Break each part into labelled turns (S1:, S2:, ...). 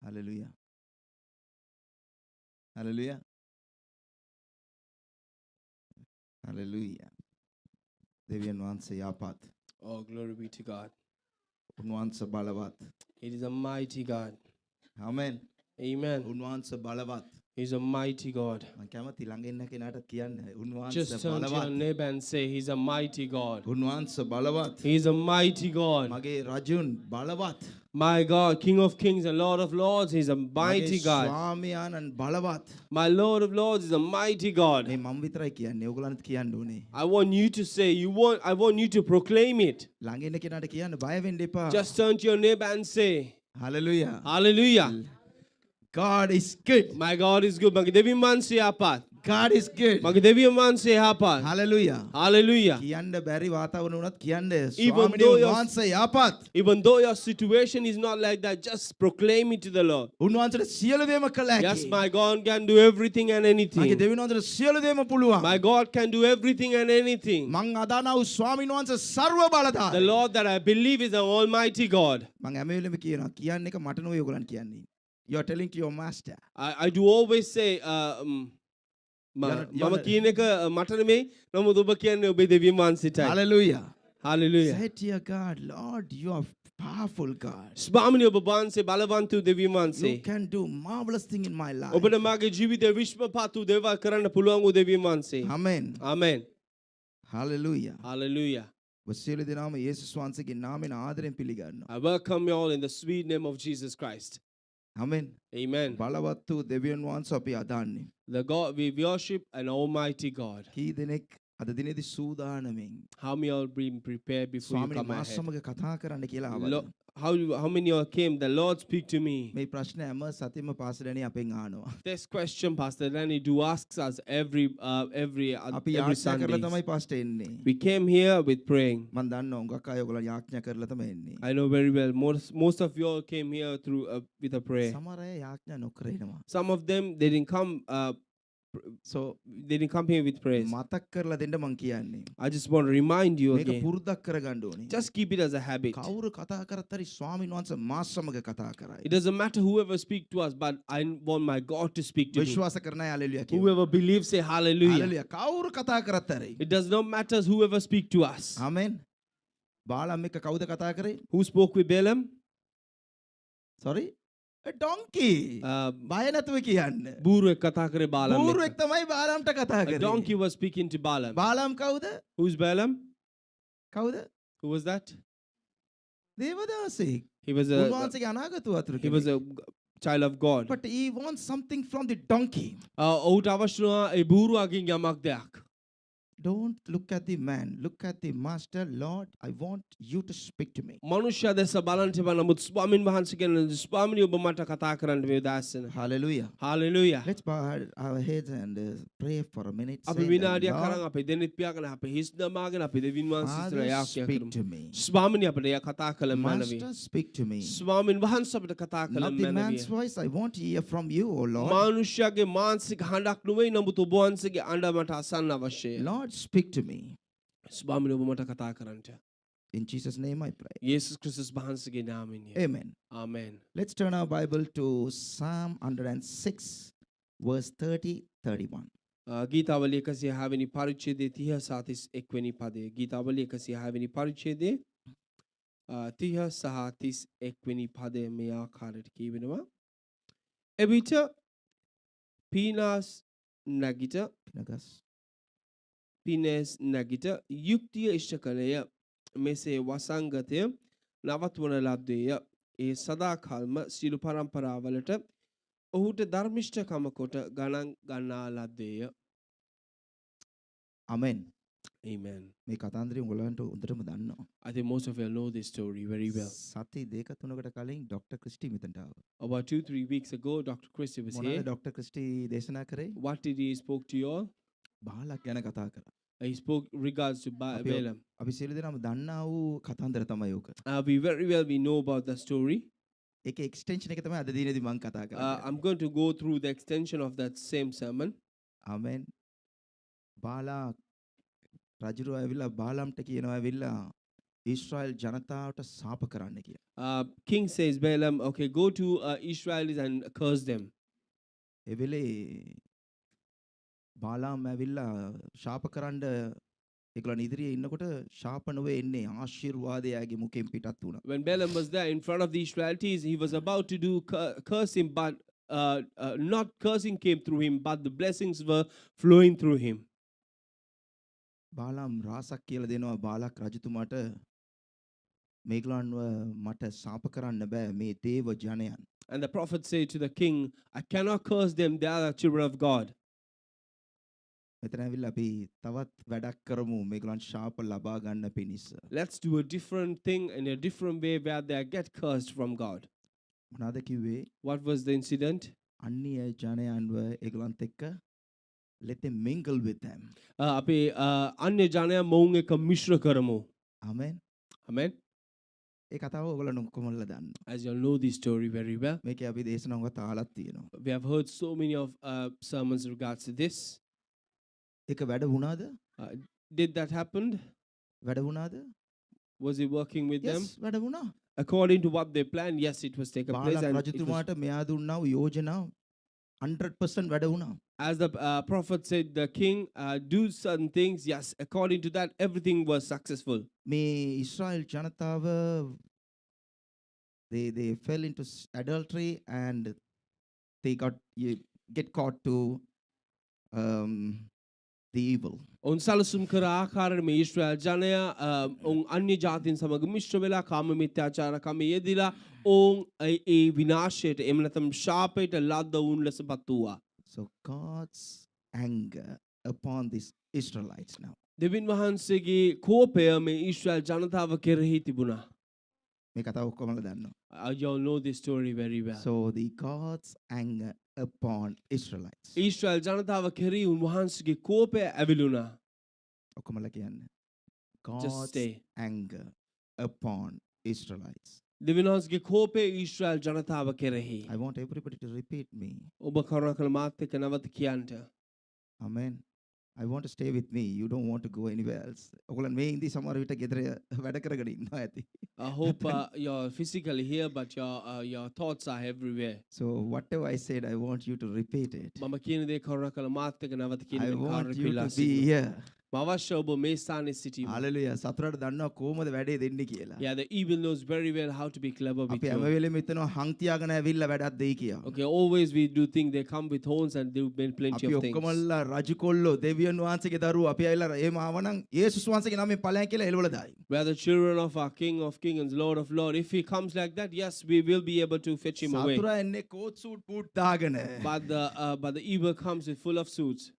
S1: Hallelujah. Hallelujah. Hallelujah. දෙවියන් වහන්සේ යහපත්.
S2: Oh, glory be to God.
S1: උන්වහන්සේ බලවත්.
S2: It is a mighty God.
S1: Amen.
S2: Amen.
S1: උන්වහන්සේ බලවත්.
S2: He's a mighty God.
S1: මම කැමති ළඟ ඉන්න කෙනාට කියන්න උන්වහන්සේ
S2: Just turn to your
S1: බලවත්.
S2: neighbor and say, He's a mighty God.
S1: උන්වහන්සේ බලවත්.
S2: He's a mighty God.
S1: මගේ රජුන් බලවත්.
S2: My God, King of kings and Lord of lords, He's a mighty
S1: මගේ
S2: God.
S1: ස්වාමියාණන් බලවත්.
S2: My Lord of lords is a mighty God.
S1: මේ මම විතරයි කියන්නේ. ඔයගලන්ට කියන්න ඕනේ.
S2: I want you to say, I want you to proclaim it.
S1: ළඟ ඉන්න කෙනාට කියන්න බය වෙන්න එපා.
S2: Just turn to your neighbor and say,
S1: Hallelujah.
S2: Hallelujah.
S1: God is good.
S2: My God is good. Mage devi man se apat.
S1: God is good.
S2: Mage devi man se apat.
S1: Hallelujah.
S2: Hallelujah.
S1: කියන්න බැරි වාතාවරණ වුණත් කියන්න
S2: Even
S1: ස්වාමිනේ
S2: though your-
S1: උන්වහන්සේ යහපත්.
S2: Even though your situation is not like that, just proclaim it to the Lord.
S1: උන්වහන්සේට සියලු දේම කළ
S2: Yes,
S1: හැකි.
S2: my God can do everything and
S1: මගේ
S2: anything.
S1: දෙවියන් වහන්සේට සියලු දේම පුළුවන්.
S2: My God can do everything and anything.
S1: මං අදනා වූ ස්වාමීන් වහන්සේ ਸਰව බලධාරී.
S2: The Lord that I believe is an almighty God.
S1: මං හැම වෙලෙම කියනවා කියන්න එක මට නෙවෙයි ඔයගලන් කියන්නේ. You are telling to your master.
S2: I do always say, මම කියන එක මට නෙමෙයි නමුත් ඔබ කියන්නේ ඔබේ දෙවියන් වහන්සේටයි.
S1: Hallelujah.
S2: Hallelujah.
S1: Say to your God, Lord, you are powerful God.
S2: ස්වාමිනේ ඔබ වහන්සේ බලවන්ත වූ දෙවියන්
S1: You
S2: වහන්සේ.
S1: can do marvelous thing in my life.
S2: ඔබට මාගේ ජීවිතේ විශ්වපත් වූ දේවල් කරන්න පුළුවන් වූ දෙවියන් වහන්සේ.
S1: Amen.
S2: Amen.
S1: Hallelujah.
S2: Hallelujah.
S1: සියලු දෙනාම යේසුස් වහන්සේගේ නාමයෙන් ආදරෙන් පිළිගන්නවා.
S2: I welcome you all in the sweet name of Jesus Christ.
S1: Amen.
S2: Amen.
S1: බලවත් වූ දෙවියන් වහන්සේ අපි අදන්නේ.
S2: The God we worship an almighty God.
S1: කී දෙනෙක් අද දිනේදී සූදානමින්
S2: How many all been prepared before you
S1: ස්වාමීන්
S2: come
S1: මා
S2: ahead?
S1: සමග කතා කරන්න කියලා ආවද?
S2: Lo- How many all came? The Lord speak to me.
S1: මේ ප්‍රශ්න හැම සතියෙම පාසලෙනි අපෙන් අහනවා.
S2: This question, Pastor Danny, do asks us every
S1: අපි යාඥා කරලා
S2: Sunday.
S1: තමයි පාස්ටර් එන්නේ.
S2: We came here with praying.
S1: මම දන්නවා උඟක් අය ඔයගොල්ලෝ යාඥා කරලා තමයි එන්නේ.
S2: I know very well. Most of you all came here through with a prayer.
S1: සමහර අය යාඥා නොකර එනවා.
S2: Some of them they didn't come. So they didn't come here with prayers.
S1: මතක් කරලා දෙන්න මං කියන්නේ.
S2: I just want to remind you
S1: මේක
S2: again.
S1: පුරුද්දක් කරගන්න ඕනේ.
S2: Just keep it as a habit.
S1: කවුරු කතා කරත් හරි ස්වාමීන් වහන්සේ මා සමග කතා කරයි.
S2: It doesn't matter whoever speak to us, but I want my God to speak to me.
S1: විශ්වාස කරන අය හලෙලුයා කියමු.
S2: Whoever believes, say hallelujah.
S1: Hallelujah. කවුරු කතා කරත් හරි.
S2: It does not matter whoever speak to us.
S1: ආමෙන්. බාලම් එක්ක කවුද කතා කරේ?
S2: Who spoke with Balaam?
S1: sorry? a donkey. බය නැතුව කියන්න.
S2: බූරුවෙක් කතා කරේ බාලාම් එක්ක.
S1: බූරුවෙක් තමයි බාලම්ට කතා
S2: A
S1: කරේ.
S2: donkey was speaking to Balaam.
S1: බාලම් කවුද?
S2: Who's Balaam?
S1: කවුද?
S2: Who was that?
S1: දේවදාසෙක්.
S2: He was
S1: උන්වහන්සේගේ අනාගත වතුරු
S2: he was a child of God.
S1: but he wants something from the donkey.
S2: ඔහුට අවශ්‍ය වුණා ඒ බූරුවගෙන් යමක් දෙයක්.
S1: Don't look at the man, look at the master. Lord, I want you to speak to me.
S2: මනුෂ්‍ය දැස බලන්න තිබා නමුත් ස්වාමින් වහන්සේ කියන ස්වාමිනී ඔබ මට කතා කරන්න මේ දාසන.
S1: Hallelujah.
S2: Hallelujah.
S1: Let's bow our heads and pray for a minute.
S2: අපි
S1: saying that,
S2: විනාඩියක්
S1: Lord,
S2: කරන් අපේ දෙනෙත් පියාගෙන අපේ හිස් නමාගෙන අපේ දෙවියන් වහන්සේ ඉස්සර
S1: Father,
S2: යාඥා
S1: speak
S2: කරමු.
S1: to me.
S2: ස්වාමිනී අපිට එයා කතා කළ මැනවි.
S1: Master, speak to me.
S2: ස්වාමින් වහන්සේ අපිට කතා කළ
S1: Not the man's
S2: මැනවි.
S1: voice. I want to hear from you, O Lord.
S2: මානුෂ්‍යගේ මානසික හඬක් නෙවෙයි නමුත් ඔබ වහන්සේගේ අඬ මට අසන්න අවශ්‍යයි.
S1: Lord, speak to me.
S2: ස්වාමිනී ඔබ මට කතා කරන්නට.
S1: In Jesus' name I pray.
S2: යේසුස් ක්‍රිස්තුස් වහන්සේගේ නාමයෙන්.
S1: Amen.
S2: Amen.
S1: Let's turn our Bible to Psalm 106, verse 30-31.
S2: ගීතාවලිය 106 වෙනි පරිච්ඡේදයේ 30 සහ 31 වෙනි පදය. ගීතාවලිය 106 වෙනි පරිච්ඡේදයේ 30 සහ 31 වෙනි පදය මේ ආකාරයට කියවෙනවා. එවිට පීනස් නැගිට
S1: Pinagas.
S2: පිනස් නැගිට යුක්තිය ඉෂ්ට කළේය. මෙසේ වසංගතය නවත්වන ලද්දේය. ඒ සදාකල්ම සියලු පරම්පරාවලට ඔහුට ධර්මිෂ්ඨකම කොට ගණන් ගන්නා ලද්දේය.
S1: Amen.
S2: Amen.
S1: මේ කතාන්දරය උගලන්ට උන්ටම දන්නවා.
S2: I think most of you know this story very well.
S1: සති දෙක තුනකට කලින් ඩොක්ටර් ක්‍රිස්ටි මෙතනට ආවා.
S2: About 2-3 weeks ago, Dr. Christie was
S1: මොනවද
S2: here.
S1: ඩොක්ටර් ක්‍රිස්ටි දේශනා කරේ?
S2: What did he spoke to you all?
S1: බාලක් ගැන කතා කරා.
S2: He spoke regards to Balaam.
S1: අපි සියලු දෙනාම දන්නා වූ කතාන්දර තමයි ඕක.
S2: We very well we know about the story.
S1: ඒක එක්ස්ටෙන්ෂන් එක තමයි අද දිනේදී මම කතා කරන්නේ.
S2: I'm going to go through the extension of that same sermon.
S1: Amen. බාලා රජුරෝ ඇවිල්ලා බාලම්ට කියනවා ඇවිල්ලා ඊශ්‍රායල් ජනතාවට සාප කරන්න කියලා.
S2: King says, Balaam, okay, go to Israelis and curse them.
S1: ඒ වෙලේ බාලාම් ඇවිල්ලා ශාප කරන්න ඒගොල්ලන් ඉදිරියේ ඉන්නකොට ශාප නොවේ එන්නේ ආශිර්වාදය ඇගේ මුඛයෙන් පිටත් වුණා.
S2: When Balaam was there in front of the Israelites, he was about to do curse him, but not cursing came through him, but the blessings were flowing through him.
S1: බාලාම් රාසක් කියලා දෙනවා බාලක් රජතුමාට මේගොල්ලන්ව මට සාප කරන්න බෑ මේ දේව ජනයන්.
S2: And the prophet said to the king, I cannot curse them, they are the children of God.
S1: මෙතන ඇවිල්ලා අපි තවත් වැඩක් කරමු මේගොල්ලන් ශාප ලබා ගන්න පිණිස.
S2: Let's do a different thing in a different way where they get cursed from God.
S1: මොනවාද කිව්වේ?
S2: What was the incident?
S1: අන්‍ය ජනයන්ව ඒගොල්ලන්ත් එක්ක let them mingle with them.
S2: අපි අන්‍ය ජනයා මොවුන් එක්ක මිශ්‍ර කරමු.
S1: Amen.
S2: Amen.
S1: ඒ කතාව ඔයගොල්ලෝ ඔක්කොමලා දන්නවා.
S2: As you all know this story very well.
S1: මේකේ අපි දේශනාවක් අහලත් තියෙනවා.
S2: We have heard so many of sermons regards to this.
S1: ඒක වැඩ වුණාද?
S2: Did that happen?
S1: වැඩ වුණාද?
S2: Was he working with them?
S1: Yes, වැඩ වුණා.
S2: According to what they planned, yes, it was taken place.
S1: බාලක්
S2: And it was,
S1: රජතුමාට මෙයා දුන්නා වූ යෝජනා 100% වැඩ වුණා.
S2: as the prophet said, the king do certain things. Yes, according to that, everything was successful.
S1: මේ ඉස්රායල් ජනතාව they fell into adultery and they get caught to the evil.
S2: උන් සැලසුම් කර ආකාරයට මේ ඊශ්‍රායල් ජනයා උන් අන්‍ය ජාතීන් සමග මිශ්‍ර වෙලා කාම මිත්‍යාචාරකම යෙදිලා උන් ඒ විනාශයට එම නැත්නම් ශාපයට ලද්ද උන් ලෙසපත් වූවා.
S1: So God's anger upon these Israelites now.
S2: දෙවියන් වහන්සේගේ කෝපය මේ ඊශ්‍රායල් ජනතාව කෙරෙහි තිබුණා.
S1: මේ කතාව ඔක්කොමලා දන්නවා.
S2: You all know this story very well.
S1: So the God's anger upon Israelites.
S2: Israel ජනතාව කෙරෙහි උන්වහන්සේගේ කෝපය ඇවිලුණා.
S1: ඔක්කොමලා කියන්න.
S2: Just
S1: God's
S2: stay.
S1: anger upon Israelites.
S2: දෙවියන් වහන්සේගේ කෝපය ඊශ්‍රායල් ජනතාව කෙරෙහි.
S1: I want everybody to repeat me.
S2: ඔබ කරුණාකර මාත් එක්ක නැවත කියන්න.
S1: Amen. I want to stay with me. You don't want to go anywhere else. ඔයගොල්ලන් මේ ඉඳි සමහර විට ගෙදර වැඩ කරගෙන ඉන්නවා ඇති.
S2: I hope you're physically here, but your thoughts are everywhere.
S1: So whatever I said, I want you to repeat it.
S2: මම කියන දේ කරුණාකර මාත් එක්ක නැවත
S1: I
S2: කියන්න
S1: want you
S2: කාර්යලා
S1: to be here.
S2: අවශ්‍ය ඔබ මේ ස්ථානයේ සිටීම.
S1: Hallelujah. සතුරට දන්නවා කොහොමද වැඩේ දෙන්නේ කියලා.
S2: Yeah, the evil knows very well how to be clever with
S1: අපි හැම
S2: you.
S1: වෙලෙම හිතනවා හං තියාගෙන ඇවිල්ලා වැඩක් දෙයි කියලා.
S2: Okay, always we do think they come with horns and they will plenty
S1: අපි
S2: of things.
S1: ඔක්කොමලා රජු කොල්ලෝ දෙවියන් වහන්සේගේ දරුවෝ අපි ඇවිල්ලා එහෙම ආවනම් යේසුස් වහන්සේගේ නමෙන් ඵලයන් කියලා එළවලා දායි.
S2: We are the children of our King of Kings and Lord of Lords. If he comes like that, yes, we will be able to fetch him away.
S1: සතුරා එන්නේ coat suit boot දාගෙන.
S2: But the evil comes with full of suits.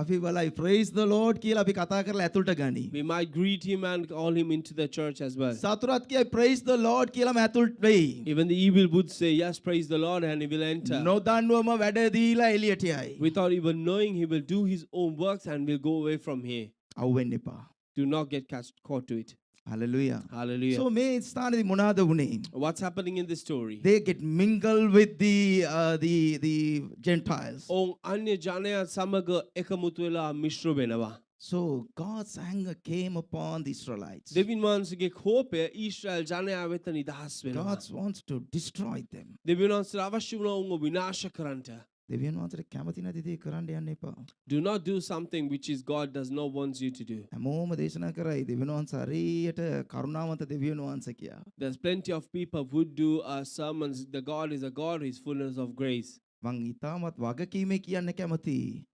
S1: අපි බලයි praise the Lord කියලා අපි කතා කරලා ඇතුළට ගනි.
S2: We might greet him and call him into the church as well.
S1: සතුරාත් කියයි praise the Lord කියලාම ඇතුළට වෙයි.
S2: Even the evil would say, yes, praise the Lord, and he will enter.
S1: නොදන්නුවම වැඩ දීලා එළියට යයි.
S2: Without even knowing, he will do his own works and will go away from here.
S1: අවු වෙන්න එපා.
S2: Do not get caught to it.
S1: Hallelujah.
S2: Hallelujah.
S1: So මේ ස්ථානයේ මොනවාද වුනේ?
S2: What's happening in this story?
S1: They get mingled with the Gentiles.
S2: ඔවුන් අන්‍ය ජනයා සමග එකමුතු වෙලා මිශ්‍ර වෙනවා.
S1: So God's anger came upon the Israelites.
S2: දෙවියන් වහන්සේගේ කෝපය ඊශ්‍රායල් ජනයා වෙත නිදහස් වෙනවා.
S1: God wants to destroy them.
S2: දෙවියන් වහන්සේට අවශ්‍ය වුණා උන්ව විනාශ කරන්නට.
S1: දෙවියන් වහන්සේට කැමති නැති දේ කරන්න යන්න එපා.
S2: Do not do something which is God does not want you to do.
S1: හැමෝම දේශනා කරයි දෙවියන් වහන්සේ හරියට කරුණාවන්ත දෙවියන් වහන්සේ කියා.
S2: There's plenty of people who do sermons. The God is a God, His fullness of grace.
S1: මං ඊටමත් වගකීමේ කියන්න කැමතියි.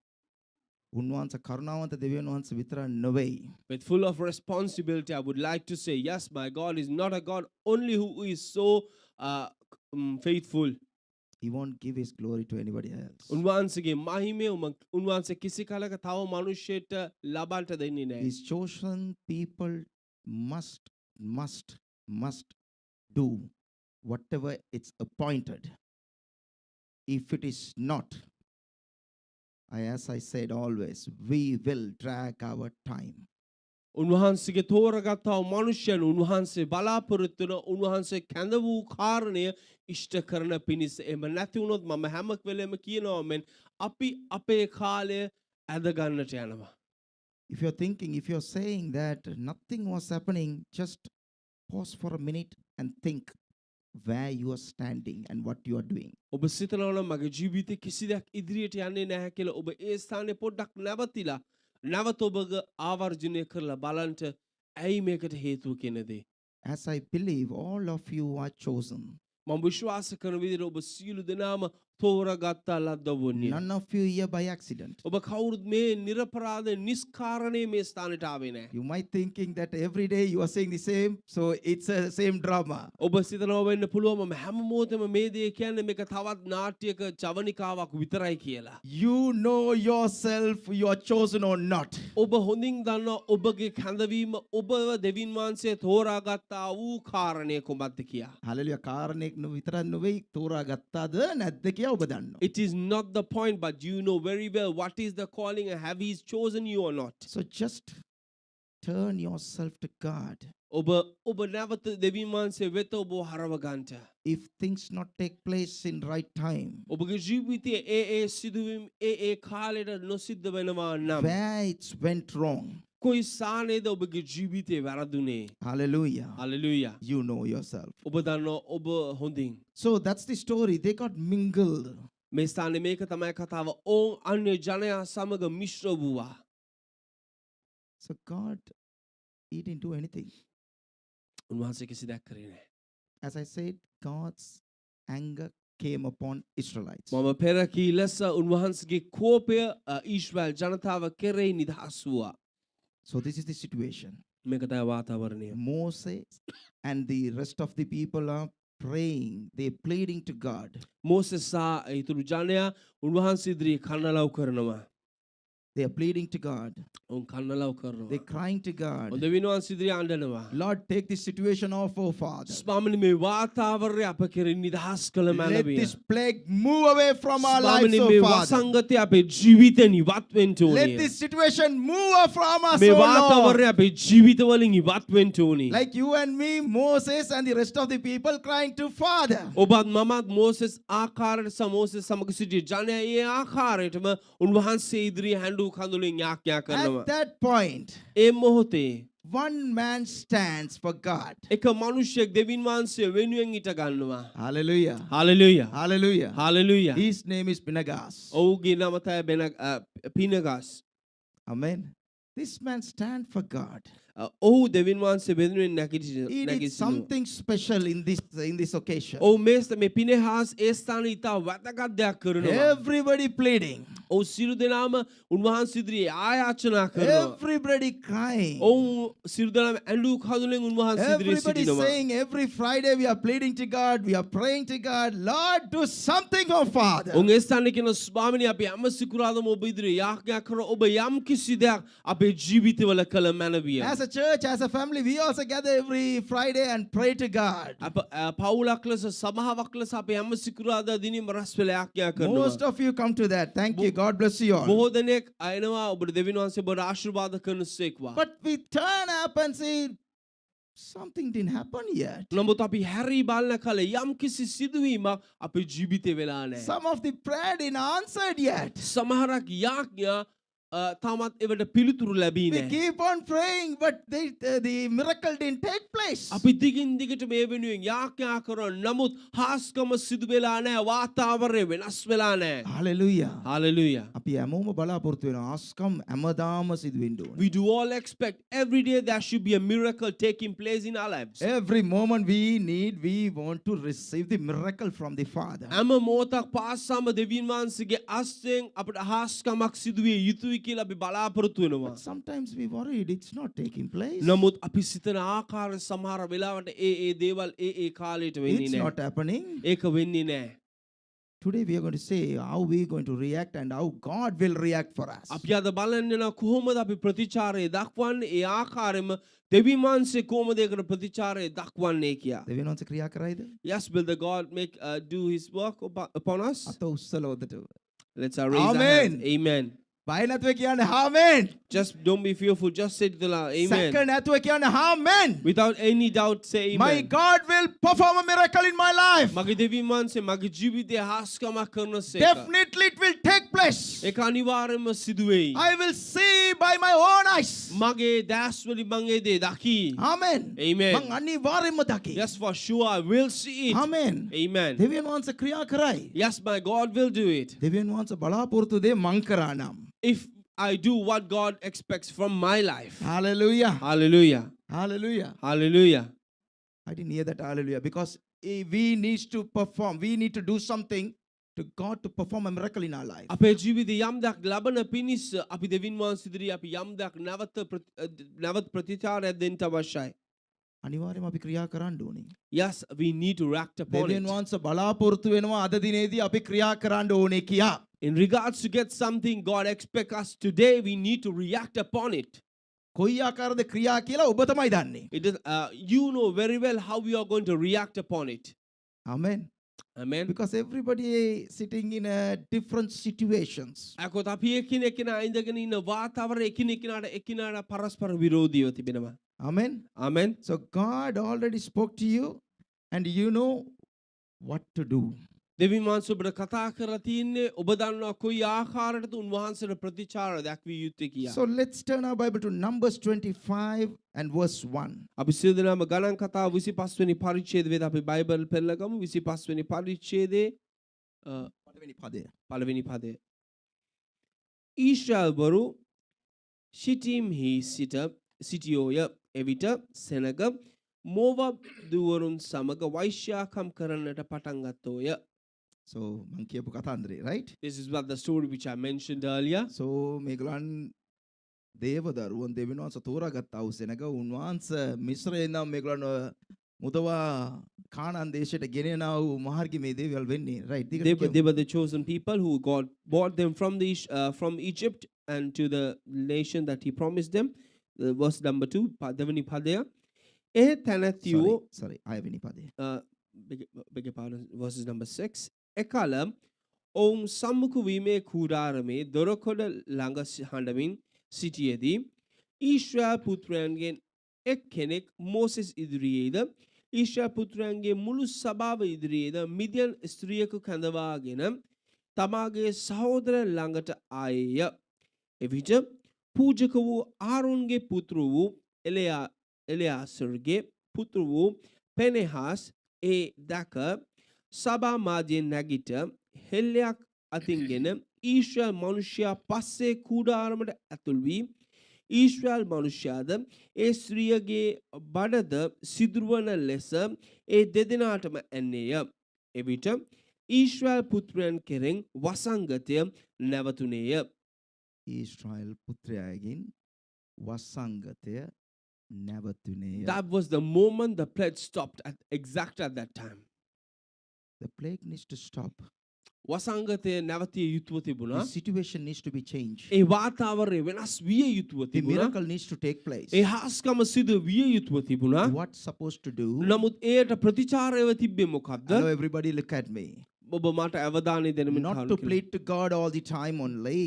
S1: උන්වහන්සේ කරුණාවන්ත දෙවියන් වහන්සේ විතරක් නෙවෙයි.
S2: With full of responsibility, I would like to say, yes, my God is not a God only who is so faithful.
S1: He won't give his glory to anybody else.
S2: උන්වහන්සේගේ මහිමය උන්වහන්සේ කිසි කලක තව මනුෂ්‍යයට ලබන්නට දෙන්නේ නැහැ.
S1: His chosen people must do whatever it's appointed. If it is not, as I said always, we will drag our time.
S2: උන්වහන්සේගේ තෝරගත්තා මනුෂ්‍යයන් උන්වහන්සේ බලාපොරොත්තු වෙන උන්වහන්සේ කැඳ වූ කාරණය ඉෂ්ට කරන පිණිස එම නැති වුණොත් මම හැම වෙලෙම කියනවා මෙන් අපි අපේ කාලය ඇද ගන්නට යනවා.
S1: If you're thinking, if you're saying that nothing was happening, just pause for a minute and think where you are standing and what you are doing.
S2: ඔබ සිතනවා නම් මගේ ජීවිතේ කිසි දෙයක් ඉදිරියට යන්නේ නැහැ කියලා ඔබ ඒ ස්ථානේ පොඩ්ඩක් නැවතිලා නැවත ඔබ ආවර්ජනය කරලා බලන්න ඇයි මේකට හේතුව කියන දේ.
S1: As I believe all of you are chosen.
S2: මම විශ්වාස කරන විදිහට ඔබ සියලු දෙනාම තෝරාගත්තා ලද්දවන්නේ.
S1: None of you here by accident.
S2: ඔබ කවුරුත් මේ නිර්පරාධ නිස්කාරණේ මේ ස්ථානට ආවේ නැහැ.
S1: You might thinking that every day you are saying the same, so it's a same drama.
S2: ඔබ සිතනවා වෙන්න පුළුවන් මම හැම මොහොතෙම මේ දේ කියන්නේ මේක තවත් නාට්‍යයක ජවනිකාවක් විතරයි කියලා.
S1: You know yourself, you are chosen or not.
S2: ඔබ හොඳින් දන්නවා ඔබගේ කැඳවීම ඔබව දෙවියන් වහන්සේ තෝරාගත්තා වූ කාරණය කොහොමද කියලා.
S1: Hallelujah. කාරණේක් විතරක් නෙවෙයි තෝරාගත්තාද නැද්ද කියලා ඔබ දන්නවා.
S2: It is not the point, but you know very well what is the calling and have He chosen you or not.
S1: So just turn yourself to God.
S2: ඔබ නැවත දෙවියන් වහන්සේ වෙත ඔබ හරව ගන්නට.
S1: If things not take place in right time,
S2: ඔබගේ ජීවිතයේ ඒ සිදුවීම් ඒ කාලෙට නොසිද්ධ වෙනවා නම්
S1: where it's went wrong.
S2: කොයි සානේද ඔබගේ ජීවිතේ වැරදුනේ.
S1: Hallelujah.
S2: Hallelujah.
S1: You know yourself.
S2: ඔබ දන්නවා ඔබ හොඳින්.
S1: So that's the story. They got mingled.
S2: මේ ස්ථානේ මේක තමයි කතාව. ඕන් අන්‍ය ජනයා සමග මිශ්‍ර වුණා.
S1: So God, He didn't do anything.
S2: උන්වහන්සේ කිසි දෙයක් කරේ නැහැ.
S1: As I said, God's anger came upon Israelites.
S2: මම පෙර කී ලෙස උන්වහන්සේගේ කෝපය ඊශ්‍රායල් ජනතාව කෙරෙහි නිදහස් වුණා.
S1: So this is the situation.
S2: මේක තමයි වාතාවරණය.
S1: Moses and the rest of the people are praying. They're pleading to God.
S2: Moses සහ ඊතුරු ජනයා උන්වහන්සේ ඉදිරියේ කන්නලව් කරනවා.
S1: They are pleading to God.
S2: උන් කන්නලව් කරනවා.
S1: They're crying to God.
S2: දෙවියන් වහන්සේ ඉදිරියේ අඬනවා.
S1: Lord, take this situation off, oh Father.
S2: ස්වාමීනි මේ වාතාවරණය අප කෙරෙහි නිදහස් කළ
S1: Let
S2: මැනවිය.
S1: this plague move away from our lives,
S2: ස්වාමීනි
S1: oh
S2: මේ
S1: Father.
S2: වසංගතය අපේ ජීවිතෙන් ඉවත් වෙන්න
S1: Let
S2: ඕනේ.
S1: this situation move from us,
S2: මේ
S1: oh Lord.
S2: වාතාවරණය අපේ ජීවිත වලින් ඉවත් වෙන්න ඕනේ.
S1: Like you and me, Moses and the rest of the people crying to Father.
S2: ඔබත් මමත් මෝසෙස් ආකාරයට මෝසෙස් සමග සිටි ජනයා ඒ ආකාරයටම උන්වහන්සේ ඉදිරියේ හැඬු කඳුලින් යාඥා කරනවා.
S1: At that point,
S2: ඒ මොහොතේ
S1: one man stands for God.
S2: එක මිනිහෙක් දෙවියන් වහන්සේ වෙනුවෙන් ඊට ගන්නවා.
S1: Hallelujah.
S2: Hallelujah.
S1: Hallelujah.
S2: Hallelujah.
S1: His name is Phinehas.
S2: ඔහුගේ නම තමයි පිනගස්.
S1: Amen. This man stand for God.
S2: ඔහු දෙවියන් වහන්සේ වෙනුවෙන්
S1: He did something special in this occasion.
S2: ඔහු මේ පිනහාස් ඒ ස්ථානයේ ඉතා වැදගත් දෙයක් කරනවා.
S1: Everybody pleading.
S2: ඔහු සියලු දෙනාම උන්වහන්සේ ඉදිරියේ ආයාචනා කරනවා.
S1: Everybody crying.
S2: ඔහු සියලු දෙනාම ඇඬු කඳුලෙන් උන්වහන්සේ ඉදිරියේ
S1: Everybody
S2: සිටිනවා.
S1: saying every Friday we are pleading to God, we are praying to God, Lord, do something, oh Father.
S2: ඔහු ඒ ස්ථානයේ කියන ස්වාමීනි අපි හැම සිකුරාදාම ඔබ ඉදිරියේ යාඥා කරන ඔබ යම් කිසි දෙයක් අපේ ජීවිතවල කළ මැනවිය.
S1: As a church, as a family, we also gather every Friday and pray to God.
S2: පවුලක් ලෙස සභාවක් ලෙස අපි හැම සිකුරාදා දිනෙම රැස් වෙලා යාඥා කරනවා.
S1: Most of you come to that. Thank you. God bless you all.
S2: බොහෝ දෙනෙක් අයනවා ඔබට දෙවියන් වහන්සේ ඔබට ආශිර්වාද කරන සේක්වා.
S1: But we turn up and say, something didn't happen yet.
S2: නමුත් අපි හැරී බලන කල යම් කිසි සිදුවීමක් අපේ ජීවිතේ වෙලා නැහැ.
S1: Some of the prayer didn't answered yet.
S2: සමහරක් යාඥා තාමත් ඒවට පිළිතුරු ලැබී
S1: We
S2: නැහැ.
S1: keep on praying, but the miracle didn't take place.
S2: අපි දිගින් දිගට මේ වෙනුවෙන් යාඥා කරනවා. නමුත් හාස්කම සිදු වෙලා නැහැ. වාතාවරණය වෙනස් වෙලා නැහැ.
S1: Hallelujah.
S2: Hallelujah.
S1: අපි හැමෝම බලාපොරොත්තු වෙනවා ආස්කම් හැමදාම සිදු වෙන්න ඕනේ.
S2: We do all expect every day there should be a miracle taking place in our lives.
S1: Every moment we want to receive the miracle from the Father.
S2: හැම මොහොතක් පාසාම දෙවියන් වහන්සේගේ අස්යෙන් අපට හාස්කමක් සිදු විය යුතුයි කියලා අපි බලාපොරොත්තු වෙනවා.
S1: But sometimes we worried it's not taking place.
S2: නමුත් අපි සිතන ආකාර සමහර වෙලාවට ඒ දේවල් ඒ කාලයට වෙන්නේ
S1: It's
S2: නැහැ.
S1: not happening.
S2: ඒක වෙන්නේ නැහැ.
S1: Today we are going to say how we are going to react and how God will react for us.
S2: අපි අද බලන්න යන කොහොමද අපි ප්‍රතිචාරය දක්වන්නේ ඒ ආකාරයෙන්ම දෙවියන් වහන්සේ කොහොමද ඒකට ප්‍රතිචාරය දක්වන්නේ කියලා.
S1: දෙවියන් වහන්සේ ක්‍රියා කරයිද?
S2: Yes, will the God do his work upon us?
S1: අත උස්සලා උදට.
S2: Let's raise our
S1: Amen.
S2: hands. Amen.
S1: බය නැතුව කියන්න ආමෙන්.
S2: Just don't be fearful. Just say to the Lord,
S1: සැක
S2: Amen.
S1: නැතුව කියන්න ආමෙන්.
S2: Without any doubt, say
S1: My
S2: Amen.
S1: God will perform a miracle in my life.
S2: මගේ දෙවියන් වහන්සේ මගේ ජීවිතයේ හාස්කමක් කරන සේක.
S1: Definitely it will take place.
S2: ඒක අනිවාර්යයෙන්ම සිදු වෙයි.
S1: I will see by my own eyes.
S2: මගේ දැස් වලින් මම ඒ දේ දකි.
S1: Amen.
S2: Amen.
S1: මං අනිවාර්යෙන්ම දකි.
S2: Yes, for sure I will see it.
S1: Amen.
S2: Amen.
S1: දෙවියන් වහන්සේ ක්‍රියා කරයි.
S2: Yes, my God will do it.
S1: දෙවියන් වහන්සේ බලාපොරොත්තු දේ මං කරා නම්.
S2: If I do what God expects from my life.
S1: Hallelujah.
S2: Hallelujah.
S1: Hallelujah.
S2: Hallelujah.
S1: I didn't hear that hallelujah because we need to perform. We need to do something to God to perform a miracle in our life.
S2: අපේ ජීවිතේ යම් දෙයක් ලබන පිණිස අපි දෙවියන් වහන්සේ ඉදිරියේ අපි යම් දෙයක් නැවත ප්‍රතිචාරයක් දෙන්න අවශ්‍යයි.
S1: අනිවාර්යයෙන්ම අපි ක්‍රියා කරන්න ඕනේ.
S2: Yes, we need to react upon
S1: දෙවියන්
S2: it.
S1: වහන්සේ බලාපොරොත්තු වෙනවා අද දිනේදී අපි ක්‍රියා කරන්න ඕනේ කියා.
S2: In regards to get something God expects us today, we need to react upon it.
S1: කොයි ආකාරද ක්‍රියා කියලා ඔබ තමයි දන්නේ.
S2: It is, you know very well how we are going to react upon it.
S1: Amen.
S2: Amen.
S1: Because everybody sitting in different situations.
S2: අකොත් අපි එකිනෙකා ඉඳගෙන ඉන්න වාතාවරණය එකිනෙකාට පරස්පර විරෝධීව තිබෙනවා.
S1: Amen.
S2: Amen.
S1: So God already spoke to you and you know what to do.
S2: දෙවියන් වහන්සේ ඔබට කතා කරලා තින්නේ ඔබ දන්නවා කොයි ආකාරයකටද උන්වහන්සේට ප්‍රතිචාර දක්විය යුත්තේ කියලා.
S1: So let's turn our Bible to Numbers 25 and verse 1.
S2: අපි සියලු දෙනාම ගණන් කතාව 25 වෙනි පරිච්ඡේදය වෙද අපි බයිබල් පෙළගමු 25 වෙනි පරිච්ඡේදයේ පළවෙනි පදය. ඊශ්‍රායල්වරු ෂිටීම්හි සිටියෝය. එවිට සෙනග මෝවබ් දුවරුන් සමග වෛශ්‍යාකම් කරන්නට පටන් ගත්තෝය.
S1: So මං කියපු කතාන්දරේ, right?
S2: This is what the story which I mentioned earlier.
S1: So මේගොල්ලන් දේවදරුවන් දෙවියන් වහන්සේ තෝරාගත්තා වූ සෙනග උන්වහන්සේ මිශ්‍රයෙන් නම් මේගොල්ලන් මුදවා කානාන් දේශයට ගෙනෙනා වූ මාර්ගයේ මේ දේවල් වෙන්නේ, right?
S2: They were the chosen people who God brought them from Egypt and to the nation that he promised them. Verse number 2, දෙවෙනි පදය. ඒ තැනැතියෝ
S1: sorry 6 වෙනි පදය.
S2: beg your pardon, verses number 6. එකල ඔවුන් සම්මුඛ වීමේ කුඩාරමේ දොරකොඩ ළඟ හඬමින් සිටියේදී ඊශ්‍රායල් පුත්‍රයන්ගෙන් එක් කෙනෙක් මෝසෙස් ඉදිරියේද ඊශ්‍රායල් පුත්‍රයන්ගේ මුළු සභාව ඉදිරියේද මිදියන් ස්ත්‍රියක කැඳවාගෙන තමාගේ සහෝදර ළඟට ආයේය. එවිට පූජක වූ ආරෝන්ගේ පුත්‍ර වූ එලෙයාසර්ගේ පුත්‍ර වූ පෙනෙහාස් ඒ දැක සභා මාධ්‍යයෙන් නැගිට හෙල්ලයක් අතින්ගෙන ඊශ්‍රායල් මනුෂ්‍යයා පස්සේ කුඩාරමට ඇතුල් වී ඊශ්‍රායල් මනුෂ්‍යයාද ඒ ස්ත්‍රියගේ බඩද සිදුරවන ලෙස ඒ දෙදෙනාටම ඇන්නේය. එවිට Israel පුත්‍රයන් කෙරෙන් වසංගතය නැවතුනේය.
S1: Israel පුත්‍රයාගෙන් වසංගතය නැවතුනේය.
S2: That was the moment the plague stopped exactly at that time.
S1: The plague needs to stop.
S2: වසංගතය නැවතිය යුතුව තිබුණා.
S1: The situation needs to be changed.
S2: ඒ වාතාවරණය වෙනස් විය යුතුව
S1: The
S2: තිබුණා.
S1: miracle needs to take place.
S2: ඒ හාස්කම සිදු විය යුතුව තිබුණා.
S1: What's supposed to do?
S2: නමුත් ඒට ප්‍රතිචාරයව තිබ්බේ මොකක්ද?
S1: Hello everybody, look at me.
S2: ඔබ මට අවධානය දෙනමින්
S1: Not to plead to God all the time only.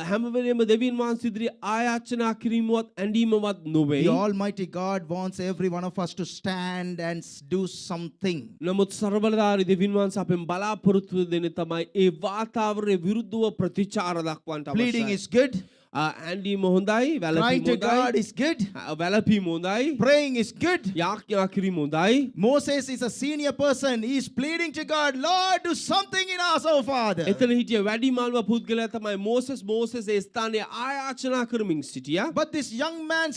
S2: හැම වෙලේම දෙවියන් වහන්සේ ඉදිරියේ ආයාචනා කිරීමවත් ඇඬීමවත් නොවේ.
S1: The Almighty God wants every one of us to stand and do something.
S2: නමුත් ਸਰබලධාරී දෙවියන් වහන්සේ අපෙන් බලාපොරොත්තු දෙන්නේ තමයි ඒ වාතාවරණය විරුද්ධව ප්‍රතිචාර දක්වන්නට
S1: Pleading
S2: අවශ්‍යයි.
S1: is good.
S2: ඇඬීම හොඳයි,
S1: Crying
S2: වැළපීම
S1: to God
S2: හොඳයි.
S1: is good.
S2: වැළපීම හොඳයි.
S1: Praying is good.
S2: යාඥා කිරීම හොඳයි.
S1: Moses is a senior person. He is pleading to God, Lord, do something in us, oh Father.
S2: එතන හිටිය වැඩිමාල්ව පුද්ගලයා තමයි මෝසෙස්. මෝසෙස් ඒ ස්ථානයේ ආයාචනා කරමින් සිටියා.
S1: But this young man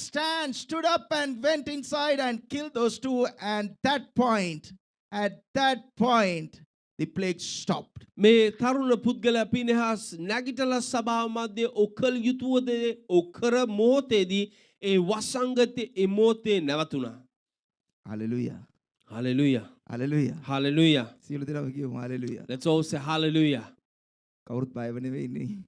S1: stood up and went inside and killed those two. And at that point, the plague stopped.
S2: මේ තරුණ පුද්ගලයා පිනෙහාස් නැගිටලා සභාව මැදේ ඔකල් යුතුවද ඔකර මොහොතේදී ඒ වසංගතේ ඒ මොහොතේ නැවතුණා.
S1: Hallelujah.
S2: Hallelujah.
S1: Hallelujah.
S2: Hallelujah.
S1: සියලු දෙනාම කියමු hallelujah.
S2: Let's all say hallelujah.
S1: කවුරුත් බය වෙන්නේ ඉන්නේ.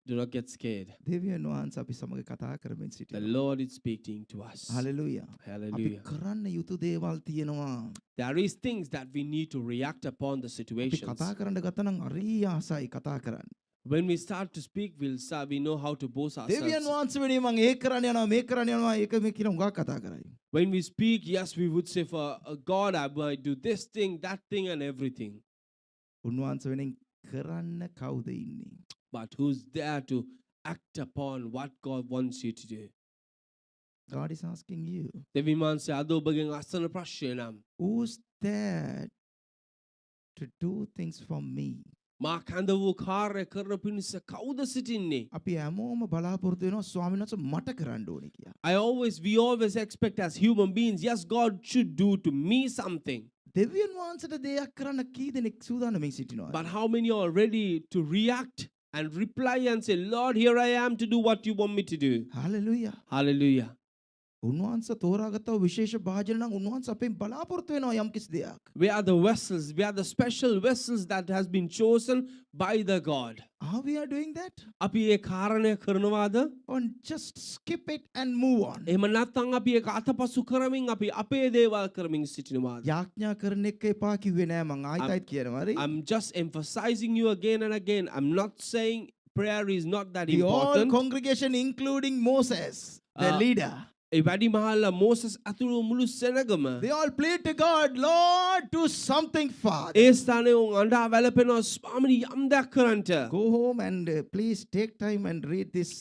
S2: Do not get scared.
S1: දෙවියන් වහන්සේ අපි සමග කතා කරමින්
S2: The
S1: සිටිනවා.
S2: Lord is speaking to us.
S1: Hallelujah. අපි
S2: Hallelujah.
S1: කරන්න යුතු දේවල් තියෙනවා.
S2: There is things that we need to react upon the
S1: අපි
S2: situations.
S1: කතා කරන්න ගත්තා නම් හරි ආසයි කතා කරන්න.
S2: When we start to speak, we know how to boast
S1: දෙවියන්
S2: ourselves.
S1: වහන්සේ වෙනුවෙන් මම ඒක කරන්න යනවා මේක කරන්න යනවා ඒක මේ කියලා උඟා කතා කරයි.
S2: When we speak, yes, we would say, for God, I might do this thing, that thing, and everything.
S1: උන්වහන්සේ වෙනුවෙන් කරන්න කවුද ඉන්නේ?
S2: But who's there to act upon what God wants you to do?
S1: God is asking you.
S2: දෙවියන් වහන්සේ අද ඔබගෙන් අසන ප්‍රශ්නය නම්
S1: Who's there to do things for me?
S2: මා කඳ වූ කාර්ය කරන පිණිස කවුද සිටින්නේ?
S1: අපි හැමෝම බලාපොරොත්තු වෙනවා ස්වාමීන් වහන්සේ මට කරන්න ඕනේ කියලා.
S2: We always expect as human beings, yes, God should do to me something.
S1: දෙවියන් වහන්සේට දෙයක් කරන්න කී දෙනෙක් සූදානම්ෙන් සිටිනවා?
S2: But how many are ready to react and reply and say, Lord, here I am to do what you want me to do?
S1: Hallelujah.
S2: Hallelujah.
S1: උන්වහන්සේ තෝරාගත්තව විශේෂ භාජන නම් උන්වහන්සේ අපෙන් බලාපොරොත්තු වෙනවා යම් කිසි දෙයක්.
S2: We are the vessels, we are the special vessels that has been chosen by the God.
S1: Are we are doing that?
S2: අපි ඒ කාරණය කරනවාද?
S1: Or just skip it and move on?
S2: එහෙම නැත්නම් අපි ඒක අතපසු කරමින් අපි අපේ දේවල් කරමින් සිටිනවාද?
S1: යාඥා කරන එක එපා කිව්වේ නෑ මං ආයිත් කියනවා හරි.
S2: I'm just emphasizing you again and again. I'm not saying prayer is not that
S1: The all
S2: important.
S1: congregation including Moses, the leader.
S2: A වැඩිමහල්ලා Moses ඇතුළු මුළු සෙනගම
S1: They all plead to God, Lord, do something, Father.
S2: ඒ ස්ථානයේ උන් අඬා වැළපෙනවා ස්වාමීනි යම් දෙයක් කරන්නට.
S1: Go home and please take time and read this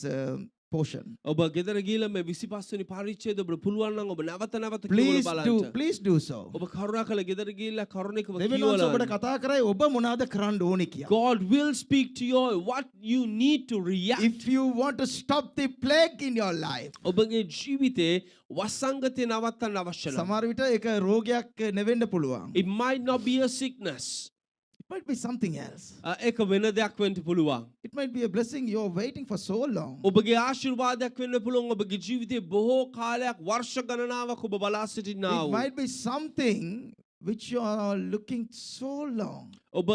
S1: portion.
S2: ඔබ ගෙදර ගිහලා මේ 25 වෙනි පරිච්ඡේදය ඔබට පුළුවන් නම් ඔබ නැවත නැවත කියවලා
S1: Please
S2: බලන්න.
S1: please do so.
S2: ඔබ කරුණාකරලා ගෙදර ගිහලා කරුණිකව
S1: දෙවියන් වහන්සේ ඔබට
S2: කියවලා.
S1: කතා කරයි ඔබ මොනවද කරන්න ඕනේ කියලා.
S2: God will speak to you what you need to react.
S1: If you want to stop the plague in your life.
S2: ඔබගේ ජීවිතේ වසංගතය නවත්තන්න අවශ්‍ය නම්.
S1: සමහර විට ඒක රෝගයක් නෙවෙන්න පුළුවන්.
S2: It might not be a sickness.
S1: It might be something else.
S2: ඒක වෙන දෙයක් වෙන්න පුළුවන්.
S1: It might be a blessing you're waiting for so long.
S2: ඔබගේ ආශිර්වාදයක් වෙන්න පුළුවන්. ඔබගේ ජීවිතේ බොහෝ කාලයක් වර්ෂ ගණනාවක් ඔබ බලා සිටිනා
S1: It
S2: වූ.
S1: might be something which you are looking so long.
S2: ඔබ